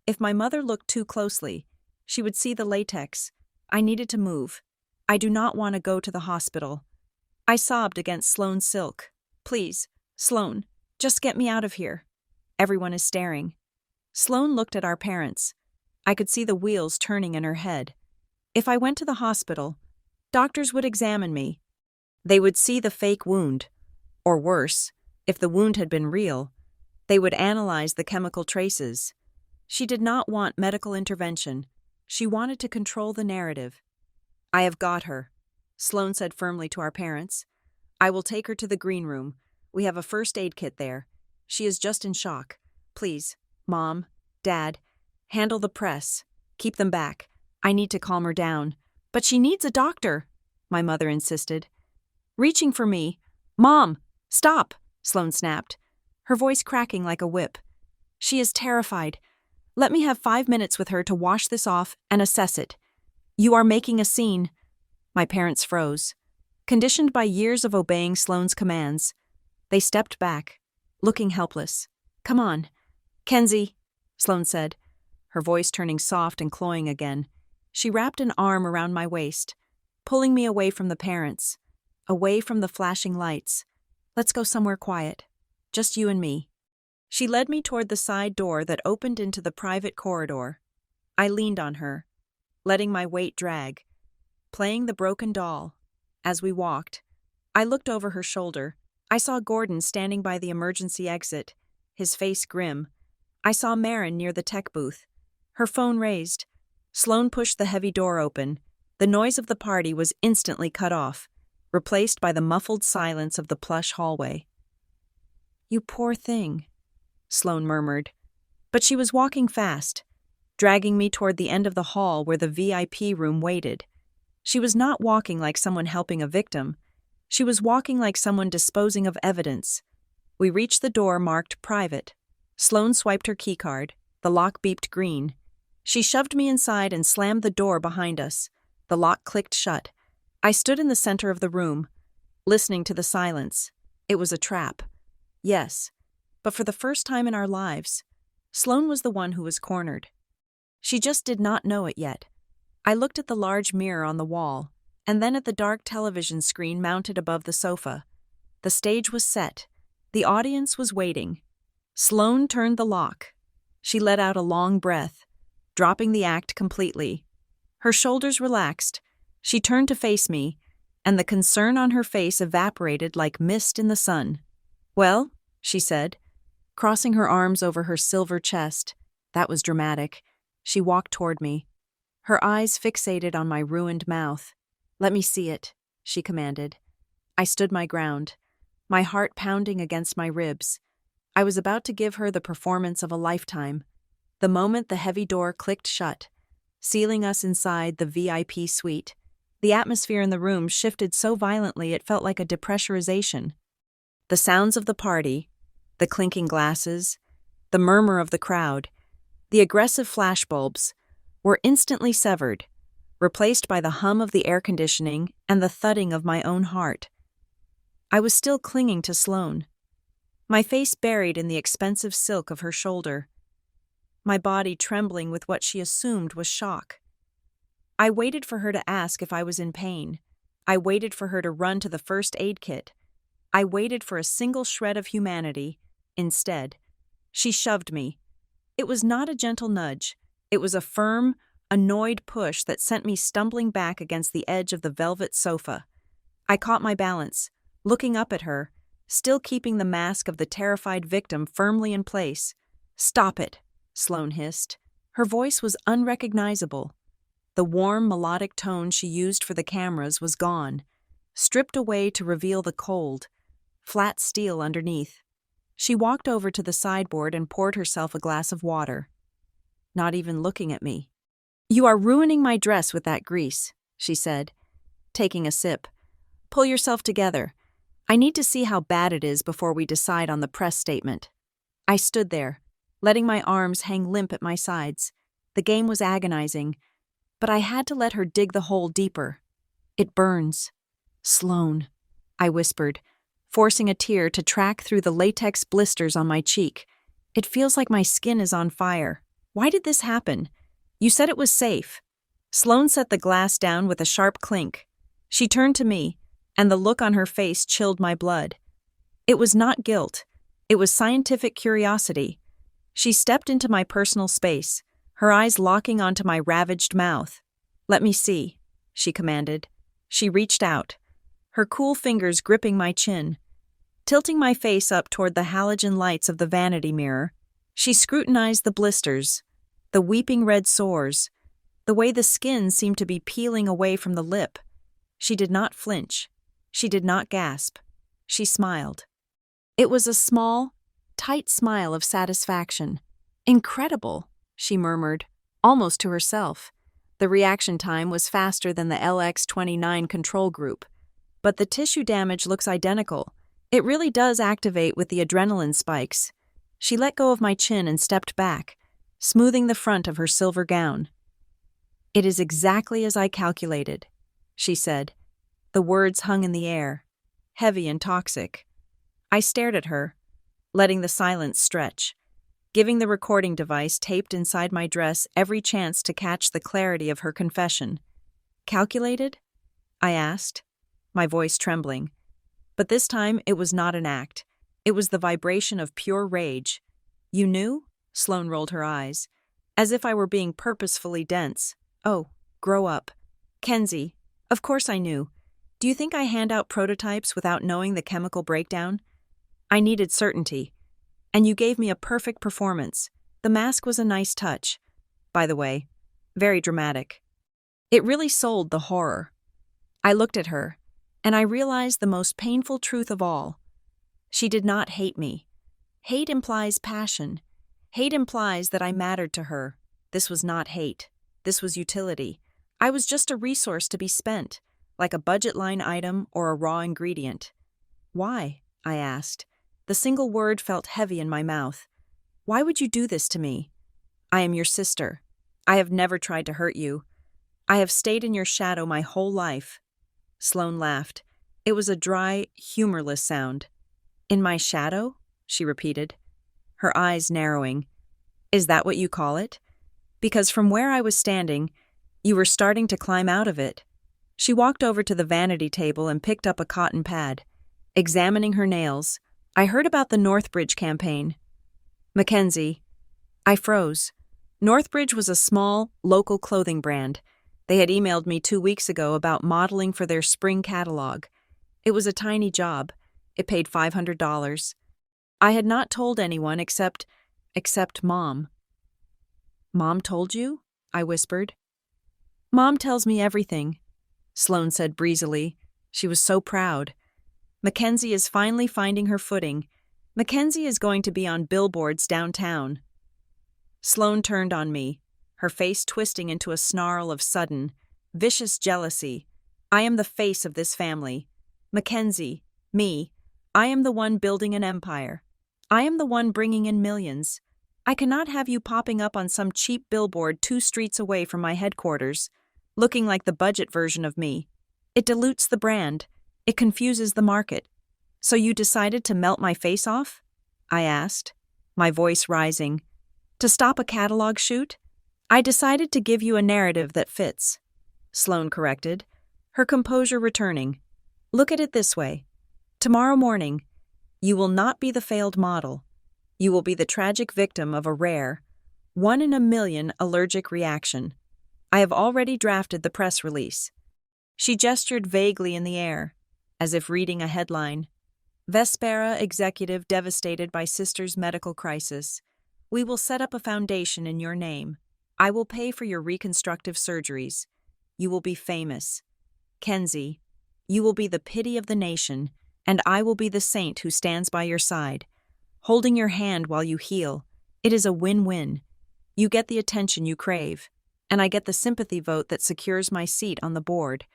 A: If my mother looked too closely, she would see the latex. I needed to move. "I do not want to go to the hospital." I sobbed against Sloane's silk. "Please, Sloane, just get me out of here." Everyone is staring. Sloane looked at our parents. I could see the wheels turning in her head. If I went to the hospital, doctors would examine me. They would see the fake wound. Or worse, if the wound had been real, they would analyze the chemical traces. She did not want medical intervention. She wanted to control the narrative. "I have got her," Sloane said firmly to our parents. "I will take her to the green room. We have a first aid kit there. She is just in shock. Please, Mom, Dad, handle the press. Keep them back. I need to calm her down." "But she needs a doctor," my mother insisted. Reaching for me, "Mom, stop," Sloane snapped, her voice cracking like a whip. "She is terrified. Let me have 5 minutes with her to wash this off and assess it. You are making a scene." My parents froze, conditioned by years of obeying Sloane's commands. They stepped back, looking helpless. "Come on, Kenzie," Sloane said, her voice turning soft and cloying again. She wrapped an arm around my waist, pulling me away from the parents, away from the flashing lights. "Let's go somewhere quiet. Just you and me." She led me toward the side door that opened into the private corridor. I leaned on her, letting my weight drag, playing the broken doll. As we walked, I looked over her shoulder. I saw Gordon standing by the emergency exit, his face grim. I saw Marin near the tech booth, her phone raised. Sloane pushed the heavy door open. The noise of the party was instantly cut off, replaced by the muffled silence of the plush hallway. "You poor thing," Sloane murmured. But she was walking fast, dragging me toward the end of the hall where the VIP room waited. She was not walking like someone helping a victim. She was walking like someone disposing of evidence. We reached the door marked private. Sloane swiped her keycard. The lock beeped green. She shoved me inside and slammed the door behind us. The lock clicked shut. I stood in the center of the room, listening to the silence. It was a trap. Yes, but for the first time in our lives, Sloane was the one who was cornered. She just did not know it yet. I looked at the large mirror on the wall, and then at the dark television screen mounted above the sofa. The stage was set. The audience was waiting. Sloane turned the lock. She let out a long breath, dropping the act completely. Her shoulders relaxed. She turned to face me, and the concern on her face evaporated like mist in the sun. "Well," she said, crossing her arms over her silver chest. That was dramatic. She walked toward me, her eyes fixated on my ruined mouth. "Let me see it," she commanded. I stood my ground, my heart pounding against my ribs. I was about to give her the performance of a lifetime. The moment the heavy door clicked shut, sealing us inside the VIP suite, the atmosphere in the room shifted so violently it felt like a depressurization. The sounds of the party, the clinking glasses, the murmur of the crowd, the aggressive flashbulbs, were instantly severed, replaced by the hum of the air conditioning and the thudding of my own heart. I was still clinging to Sloane, my face buried in the expensive silk of her shoulder, my body trembling with what she assumed was shock. I waited for her to ask if I was in pain. I waited for her to run to the first aid kit. I waited for a single shred of humanity. Instead, she shoved me. It was not a gentle nudge. It was a firm, annoyed push that sent me stumbling back against the edge of the velvet sofa. I caught my balance, looking up at her, still keeping the mask of the terrified victim firmly in place. "Stop it," Sloane hissed. Her voice was unrecognizable. The warm, melodic tone she used for the cameras was gone, stripped away to reveal the cold, flat steel underneath. She walked over to the sideboard and poured herself a glass of water, not even looking at me. "You are ruining my dress with that grease," she said, taking a sip. "Pull yourself together. I need to see how bad it is before we decide on the press statement." I stood there, letting my arms hang limp at my sides. The game was agonizing, but I had to let her dig the hole deeper. "It burns." "Sloane," I whispered, forcing a tear to track through the latex blisters on my cheek. "It feels like my skin is on fire. Why did this happen? You said it was safe." Sloane set the glass down with a sharp clink. She turned to me, and the look on her face chilled my blood. It was not guilt. It was scientific curiosity. She stepped into my personal space, her eyes locking onto my ravaged mouth. "Let me see," she commanded. She reached out, her cool fingers gripping my chin. Tilting my face up toward the halogen lights of the vanity mirror, she scrutinized the blisters, the weeping red sores, the way the skin seemed to be peeling away from the lip. She did not flinch. She did not gasp. She smiled. It was a small, tight smile of satisfaction. "Incredible," she murmured, almost to herself. The reaction time was faster than the LX29 control group. But the tissue damage looks identical. It really does activate with the adrenaline spikes. She let go of my chin and stepped back, smoothing the front of her silver gown. "It is exactly as I calculated," she said. The words hung in the air, heavy and toxic. I stared at her, letting the silence stretch, giving the recording device taped inside my dress every chance to catch the clarity of her confession. "Calculated?" I asked, my voice trembling. But this time it was not an act. It was the vibration of pure rage. "You knew?" Sloane rolled her eyes, as if I were being purposefully dense. "Oh, grow up." "Kenzie, of course I knew. Do you think I hand out prototypes without knowing the chemical breakdown? I needed certainty. And you gave me a perfect performance. The mask was a nice touch. By the way, very dramatic. It really sold the horror." I looked at her, and I realized the most painful truth of all. She did not hate me. Hate implies passion. Hate implies that I mattered to her. This was not hate. This was utility. I was just a resource to be spent, like a budget line item or a raw ingredient. "Why?" I asked. The single word felt heavy in my mouth. "Why would you do this to me?" "I am your sister. I have never tried to hurt you. I have stayed in your shadow my whole life." Sloane laughed. It was a dry, humorless sound. "In my shadow?" she repeated, her eyes narrowing. "Is that what you call it? Because from where I was standing, you were starting to climb out of it." She walked over to the vanity table and picked up a cotton pad. Examining her nails, "I heard about the Northbridge campaign." "Mackenzie." I froze. Northbridge was a small, local clothing brand. They had emailed me 2 weeks ago about modeling for their spring catalog. It was a tiny job. It paid $500. I had not told anyone except Mom. "Mom told you?" I whispered. "Mom tells me everything," Sloane said breezily. She was so proud. "Mackenzie is finally finding her footing. Mackenzie is going to be on billboards downtown." Sloane turned on me, her face twisting into a snarl of sudden, vicious jealousy. "I am the face of this family. Mackenzie, me, I am the one building an empire. I am the one bringing in millions. I cannot have you popping up on some cheap billboard 2 streets away from my headquarters, looking like the budget version of me. It dilutes the brand. It confuses the market. So you decided to melt my face off?" I asked, my voice rising. "To stop a catalog shoot? I decided to give you a narrative that fits," Sloane corrected, her composure returning. "Look at it this way. Tomorrow morning, you will not be the failed model. You will be the tragic victim of a rare, 1 in a million allergic reaction. I have already drafted the press release." She gestured vaguely in the air, as if reading a headline. "Vespera executive devastated by sister's medical crisis. We will set up a foundation in your name. I will pay for your reconstructive surgeries. You will be famous. Kenzie, you will be the pity of the nation, and I will be the saint who stands by your side, holding your hand while you heal. It is a win-win. You get the attention you crave, and I get the sympathy vote that secures my seat on the board."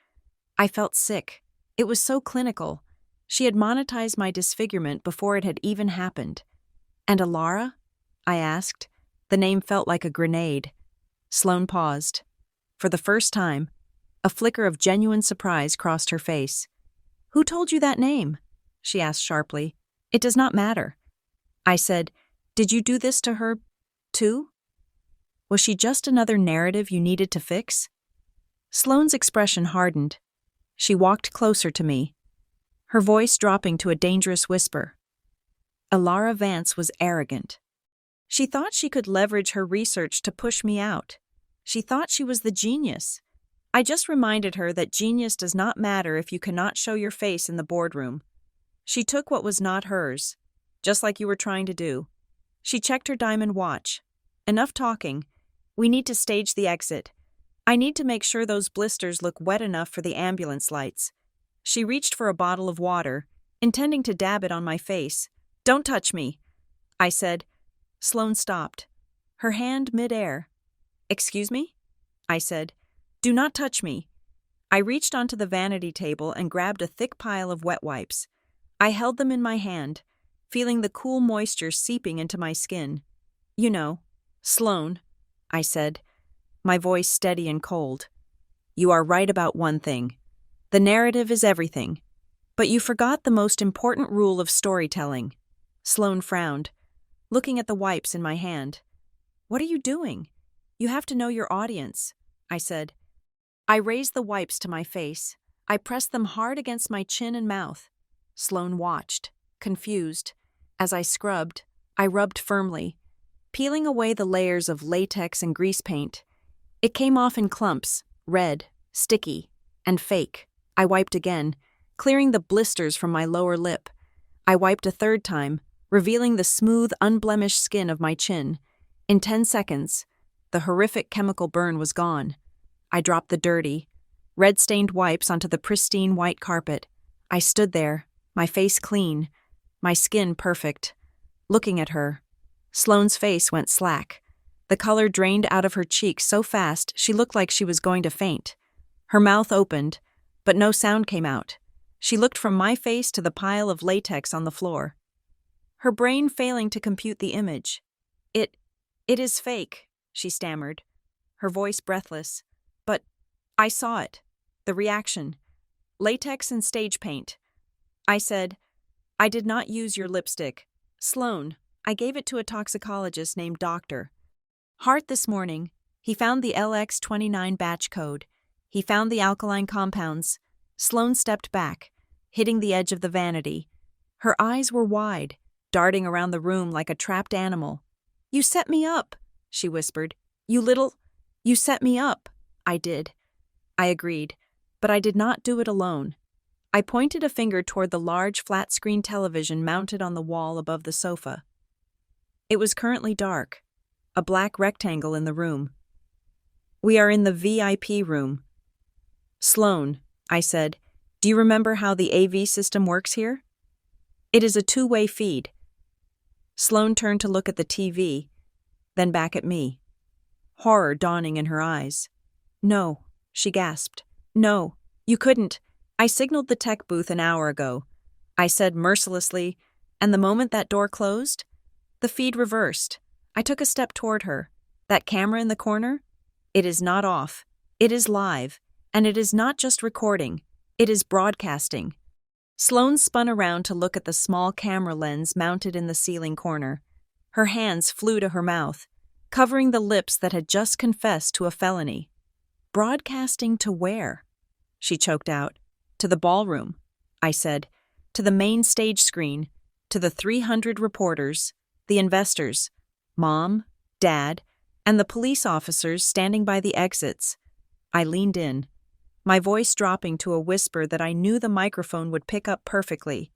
A: I felt sick. It was so clinical. She had monetized my disfigurement before it had even happened. "And Alara?" I asked. The name felt like a grenade. Sloane paused. For the first time, a flicker of genuine surprise crossed her face. "Who told you that name?" she asked sharply. "It does not matter." I said, "Did you do this to her, too? Was she just another narrative you needed to fix?" Sloane's expression hardened. She walked closer to me, her voice dropping to a dangerous whisper. "Alara Vance was arrogant. She thought she could leverage her research to push me out. She thought she was the genius. I just reminded her that genius does not matter if you cannot show your face in the boardroom. She took what was not hers, just like you were trying to do." She checked her diamond watch. "Enough talking. We need to stage the exit. I need to make sure those blisters look wet enough for the ambulance lights." She reached for a bottle of water, intending to dab it on my face. "Don't touch me," I said. Sloane stopped, her hand mid-air. "Excuse me?" I said. "Do not touch me." I reached onto the vanity table and grabbed a thick pile of wet wipes. I held them in my hand, feeling the cool moisture seeping into my skin. "You know, Sloane," I said, my voice steady and cold. "You are right about one thing. The narrative is everything. But you forgot the most important rule of storytelling." Sloane frowned, looking at the wipes in my hand. "What are you doing? You have to know your audience," I said. I raised the wipes to my face. I pressed them hard against my chin and mouth. Sloane watched, confused. As I scrubbed, I rubbed firmly, peeling away the layers of latex and grease paint. It came off in clumps, red, sticky, and fake. I wiped again, clearing the blisters from my lower lip. I wiped a third time, revealing the smooth, unblemished skin of my chin. In 10 seconds, the horrific chemical burn was gone. I dropped the dirty, red-stained wipes onto the pristine white carpet. I stood there, my face clean, my skin perfect, looking at her. Sloane's face went slack. The color drained out of her cheeks so fast she looked like she was going to faint. Her mouth opened, but no sound came out. She looked from my face to the pile of latex on the floor, her brain failing to compute the image. It is fake," she stammered, her voice breathless. But I saw it. The reaction. Latex and stage paint. I said, I did not use your lipstick. Sloan, I gave it to a toxicologist named Dr. Hart this morning. He found the LX29 batch code. He found the alkaline compounds. Sloan stepped back, hitting the edge of the vanity. Her eyes were wide, darting around the room like a trapped animal. You set me up, she whispered. You set me up. I did. I agreed, but I did not do it alone. I pointed a finger toward the large flat-screen television mounted on the wall above the sofa. It was currently dark, a black rectangle in the room. We are in the VIP room. Sloan, I said, do you remember how the AV system works here? It is a two-way feed. Sloan turned to look at the TV, then back at me, horror dawning in her eyes. No, she gasped. No, you couldn't. I signaled the tech booth an hour ago. I said mercilessly, and the moment that door closed, the feed reversed. I took a step toward her. That camera in the corner? It is not off. It is live, and it is not just recording. It is broadcasting. Sloan spun around to look at the small camera lens mounted in the ceiling corner. Her hands flew to her mouth, covering the lips that had just confessed to a felony. Broadcasting to where? She choked out. To the ballroom, I said. To the main stage screen. To the 300 reporters, the investors, Mom, Dad, and the police officers standing by the exits. I leaned in, my voice dropping to a whisper that I knew the microphone would pick up perfectly.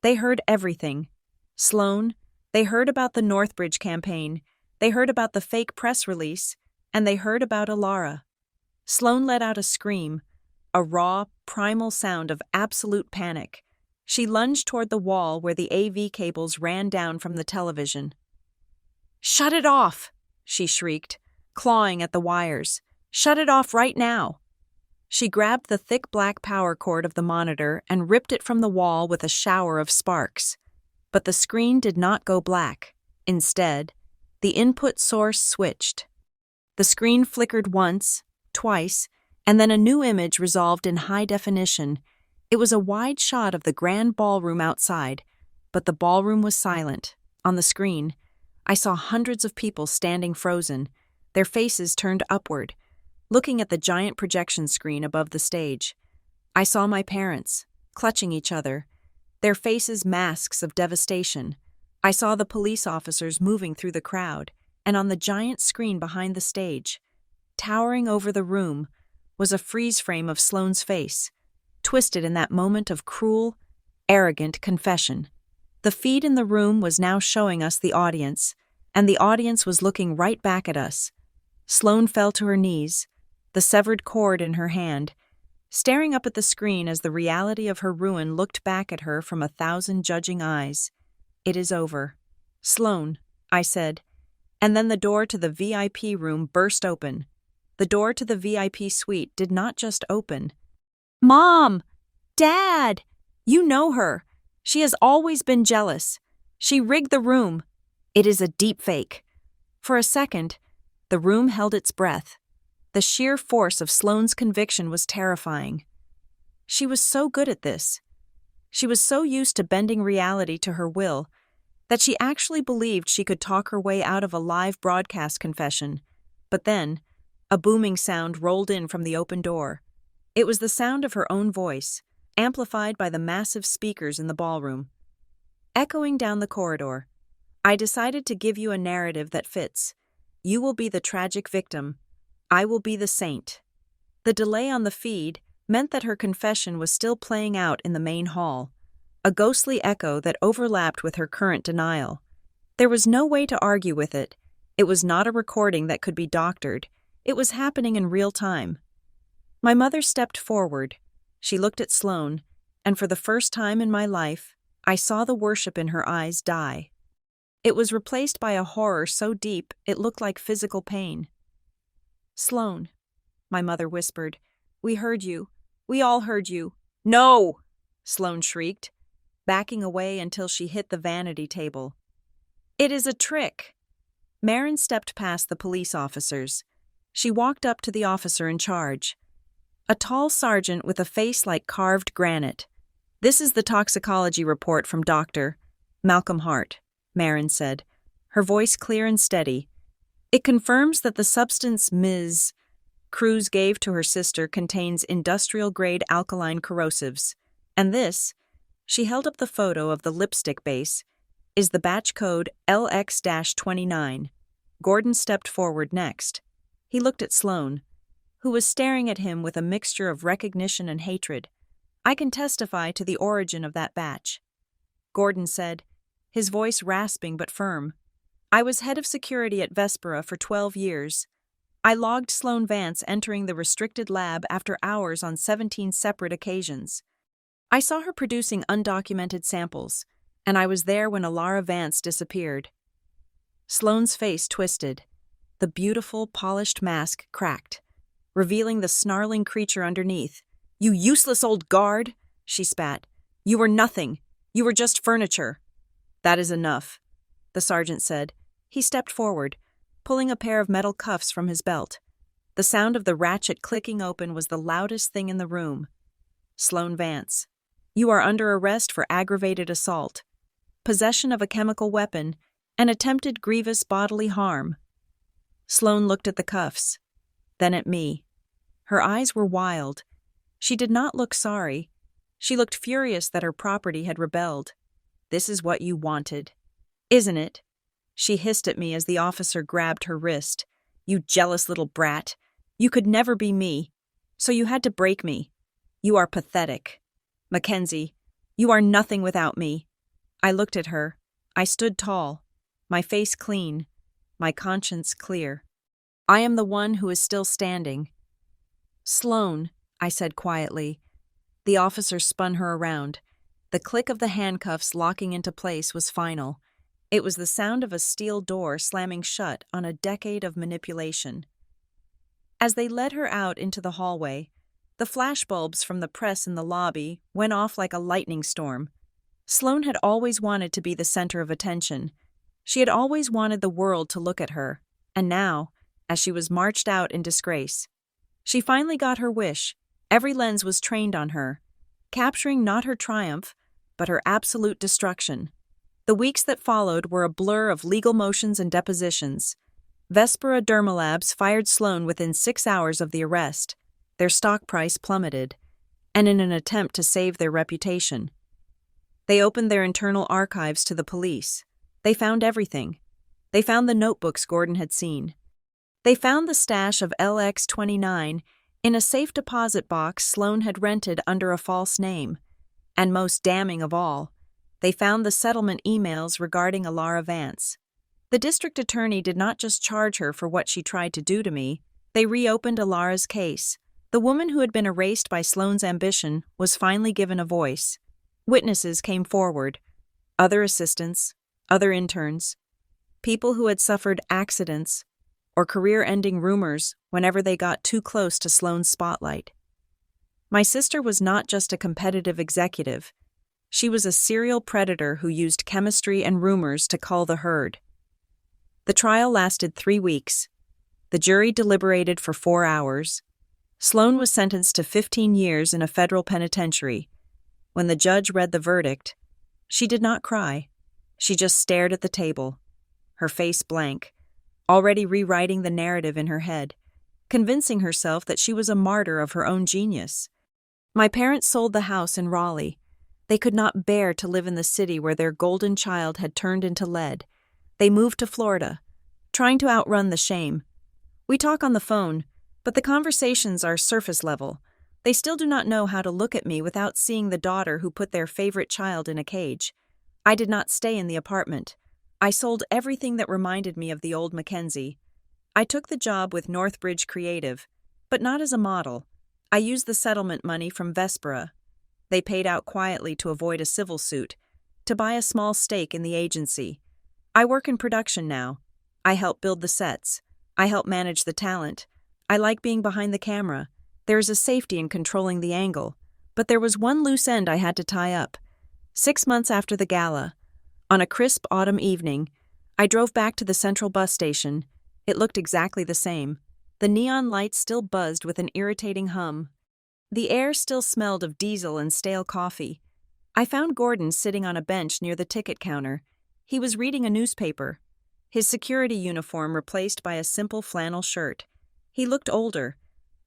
A: They heard everything. Sloan, they heard about the Northbridge campaign, they heard about the fake press release, and they heard about Alara. Sloan let out a scream, a raw, primal sound of absolute panic. She lunged toward the wall where the AV cables ran down from the television. "Shut it off!" she shrieked, clawing at the wires. "Shut it off right now!" She grabbed the thick black power cord of the monitor and ripped it from the wall with a shower of sparks. But the screen did not go black. Instead, the input source switched. The screen flickered once, twice, and then a new image resolved in high definition. It was a wide shot of the grand ballroom outside, but the ballroom was silent. On the screen, I saw hundreds of people standing frozen, their faces turned upward, looking at the giant projection screen above the stage. I saw my parents, clutching each other, their faces masks of devastation. I saw the police officers moving through the crowd, and on the giant screen behind the stage, towering over the room, was a freeze frame of Sloane's face, twisted in that moment of cruel, arrogant confession. The feed in the room was now showing us the audience, and the audience was looking right back at us. Sloane fell to her knees, the severed cord in her hand, staring up at the screen as the reality of her ruin looked back at her from 1,000 judging eyes. "It is over." "Sloane," I said, and then the door to the VIP room burst open. The door to the VIP suite did not just open. "Mom! Dad! You know her. She has always been jealous. She rigged the room. It is a deep fake." For a second, the room held its breath. The sheer force of Sloane's conviction was terrifying. She was so good at this. She was so used to bending reality to her will that she actually believed she could talk her way out of a live broadcast confession. But then, a booming sound rolled in from the open door. It was the sound of her own voice, amplified by the massive speakers in the ballroom. Echoing down the corridor, "I decided to give you a narrative that fits. You will be the tragic victim. I will be the saint." The delay on the feed meant that her confession was still playing out in the main hall, a ghostly echo that overlapped with her current denial. There was no way to argue with it. It was not a recording that could be doctored. It was happening in real time. My mother stepped forward. She looked at Sloane, and for the first time in my life, I saw the worship in her eyes die. It was replaced by a horror so deep it looked like physical pain. "Sloane," my mother whispered, "we heard you. We all heard you." "No!" Sloane shrieked, backing away until she hit the vanity table. "It is a trick." Marin stepped past the police officers. She walked up to the officer in charge. A tall sergeant with a face like carved granite. "This is the toxicology report from Dr. Malcolm Hart," Marin said, her voice clear and steady. "It confirms that the substance Ms. Cruz gave to her sister contains industrial-grade alkaline corrosives. And this," she held up the photo of the lipstick base, "is the batch code LX-29. Gordon stepped forward next. He looked at Sloane, who was staring at him with a mixture of recognition and hatred. "I can testify to the origin of that batch," Gordon said, his voice rasping but firm. "I was head of security at Vespera for 12 years. I logged Sloane Vance entering the restricted lab after hours on 17 separate occasions. I saw her producing undocumented samples, and I was there when Alara Vance disappeared." Sloane's face twisted. The beautiful, polished mask cracked, revealing the snarling creature underneath. "You useless old guard," she spat. "You were nothing. You were just furniture." "That is enough," the sergeant said. He stepped forward, pulling a pair of metal cuffs from his belt. The sound of the ratchet clicking open was the loudest thing in the room. "Sloane Vance, you are under arrest for aggravated assault, possession of a chemical weapon, and attempted grievous bodily harm." Sloane looked at the cuffs, then at me. Her eyes were wild. She did not look sorry. She looked furious that her property had rebelled. "This is what you wanted, isn't it?" She hissed at me as the officer grabbed her wrist. "You jealous little brat. You could never be me, so you had to break me. You are pathetic. Mackenzie, you are nothing without me." I looked at her. I stood tall, my face clean, my conscience clear. "I am the one who is still standing." "Sloane," I said quietly. The officer spun her around. The click of the handcuffs locking into place was final. It was the sound of a steel door slamming shut on a decade of manipulation. As they led her out into the hallway, the flashbulbs from the press in the lobby went off like a lightning storm. Sloane had always wanted to be the center of attention. She had always wanted the world to look at her, and now, as she was marched out in disgrace, she finally got her wish. Every lens was trained on her, capturing not her triumph, but her absolute destruction. The weeks that followed were a blur of legal motions and depositions. Vespera Dermalabs fired Sloane within 6 hours of the arrest. Their stock price plummeted, and in an attempt to save their reputation, they opened their internal archives to the police. They found everything. They found the notebooks Gordon had seen. They found the stash of LX-29 in a safe deposit box Sloane had rented under a false name. And most damning of all, they found the settlement emails regarding Alara Vance. The district attorney did not just charge her for what she tried to do to me. They reopened Alara's case. The woman who had been erased by Sloane's ambition was finally given a voice. Witnesses came forward. Other assistants, other interns, people who had suffered accidents or career-ending rumors whenever they got too close to Sloane's spotlight. My sister was not just a competitive executive. She was a serial predator who used chemistry and rumors to cull the herd. The trial lasted 3 weeks. The jury deliberated for 4 hours. Sloane was sentenced to 15 years in a federal penitentiary. When the judge read the verdict, she did not cry. She just stared at the table, her face blank, already rewriting the narrative in her head, convincing herself that she was a martyr of her own genius. My parents sold the house in Raleigh. They could not bear to live in the city where their golden child had turned into lead. They moved to Florida, trying to outrun the shame. We talk on the phone, but the conversations are surface level. They still do not know how to look at me without seeing the daughter who put their favorite child in a cage. I did not stay in the apartment. I sold everything that reminded me of the old Mackenzie. I took the job with Northbridge Creative, but not as a model. I used the settlement money from Vespera. They paid out quietly to avoid a civil suit, to buy a small stake in the agency. I work in production now. I help build the sets. I help manage the talent. I like being behind the camera. There is a safety in controlling the angle. But there was one loose end I had to tie up. 6 months after the gala, on a crisp autumn evening, I drove back to the central bus station. It looked exactly the same. The neon lights still buzzed with an irritating hum. The air still smelled of diesel and stale coffee. I found Gordon sitting on a bench near the ticket counter. He was reading a newspaper, his security uniform replaced by a simple flannel shirt. He looked older,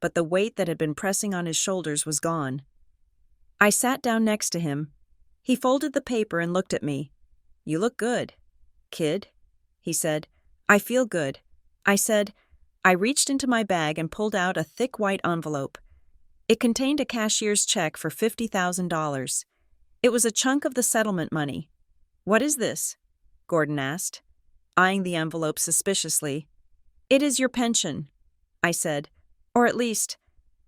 A: but the weight that had been pressing on his shoulders was gone. I sat down next to him. He folded the paper and looked at me. "You look good, kid," he said. "I feel good," I said. I reached into my bag and pulled out a thick white envelope. It contained a cashier's check for $50,000. It was a chunk of the settlement money. "What is this?" Gordon asked, eyeing the envelope suspiciously. "It is your pension," I said. "Or at least,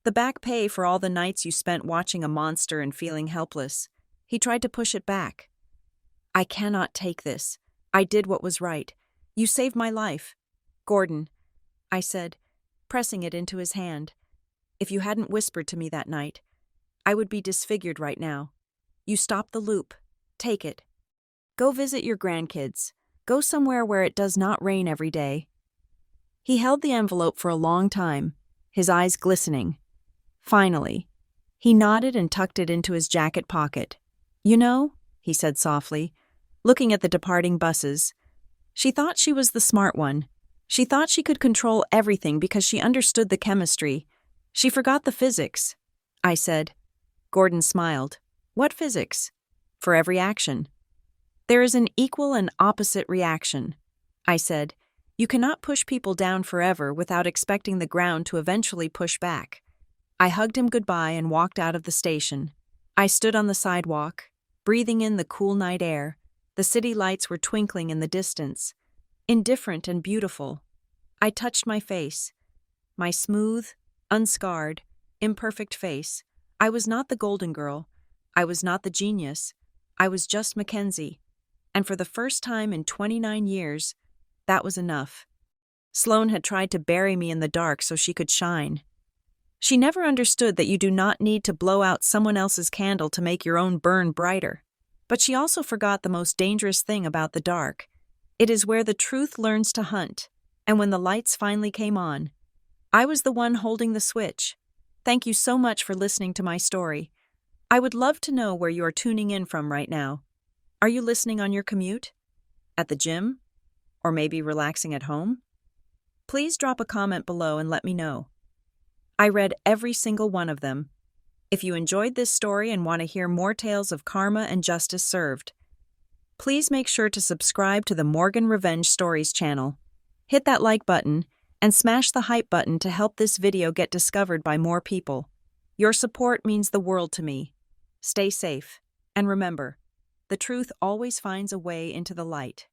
A: the back pay for all the nights you spent watching a monster and feeling helpless." He tried to push it back. "I cannot take this. I did what was right. You saved my life." "Gordon," I said, pressing it into his hand. "If you hadn't whispered to me that night, I would be disfigured right now. You stopped the loop. Take it. Go visit your grandkids. Go somewhere where it does not rain every day." He held the envelope for a long time, his eyes glistening. Finally, he nodded and tucked it into his jacket pocket. "You know," he said softly, looking at the departing buses, "she thought she was the smart one. She thought she could control everything because she understood the chemistry. She forgot the physics," I said. Gordon smiled. "What physics?" "For every action. There is an equal and opposite reaction," I said. "You cannot push people down forever without expecting the ground to eventually push back." I hugged him goodbye and walked out of the station. I stood on the sidewalk, breathing in the cool night air. The city lights were twinkling in the distance, indifferent and beautiful. I touched my face, my smooth, unscarred, imperfect face. I was not the golden girl. I was not the genius. I was just Mackenzie. And for the first time in 29 years, that was enough. Sloane had tried to bury me in the dark so she could shine. She never understood that you do not need to blow out someone else's candle to make your own burn brighter. But she also forgot the most dangerous thing about the dark. It is where the truth learns to hunt. And when the lights finally came on, I was the one holding the switch. Thank you so much for listening to my story. I would love to know where you are tuning in from right now. Are you listening on your commute? At the gym? Or maybe relaxing at home? Please drop a comment below and let me know. I read every single one of them. If you enjoyed this story and want to hear more tales of karma and justice served, please make sure to subscribe to the Morgan Revenge Stories channel. Hit that like button and smash the hype button to help this video get discovered by more people. Your support means the world to me. Stay safe, and remember, the truth always finds a way into the light.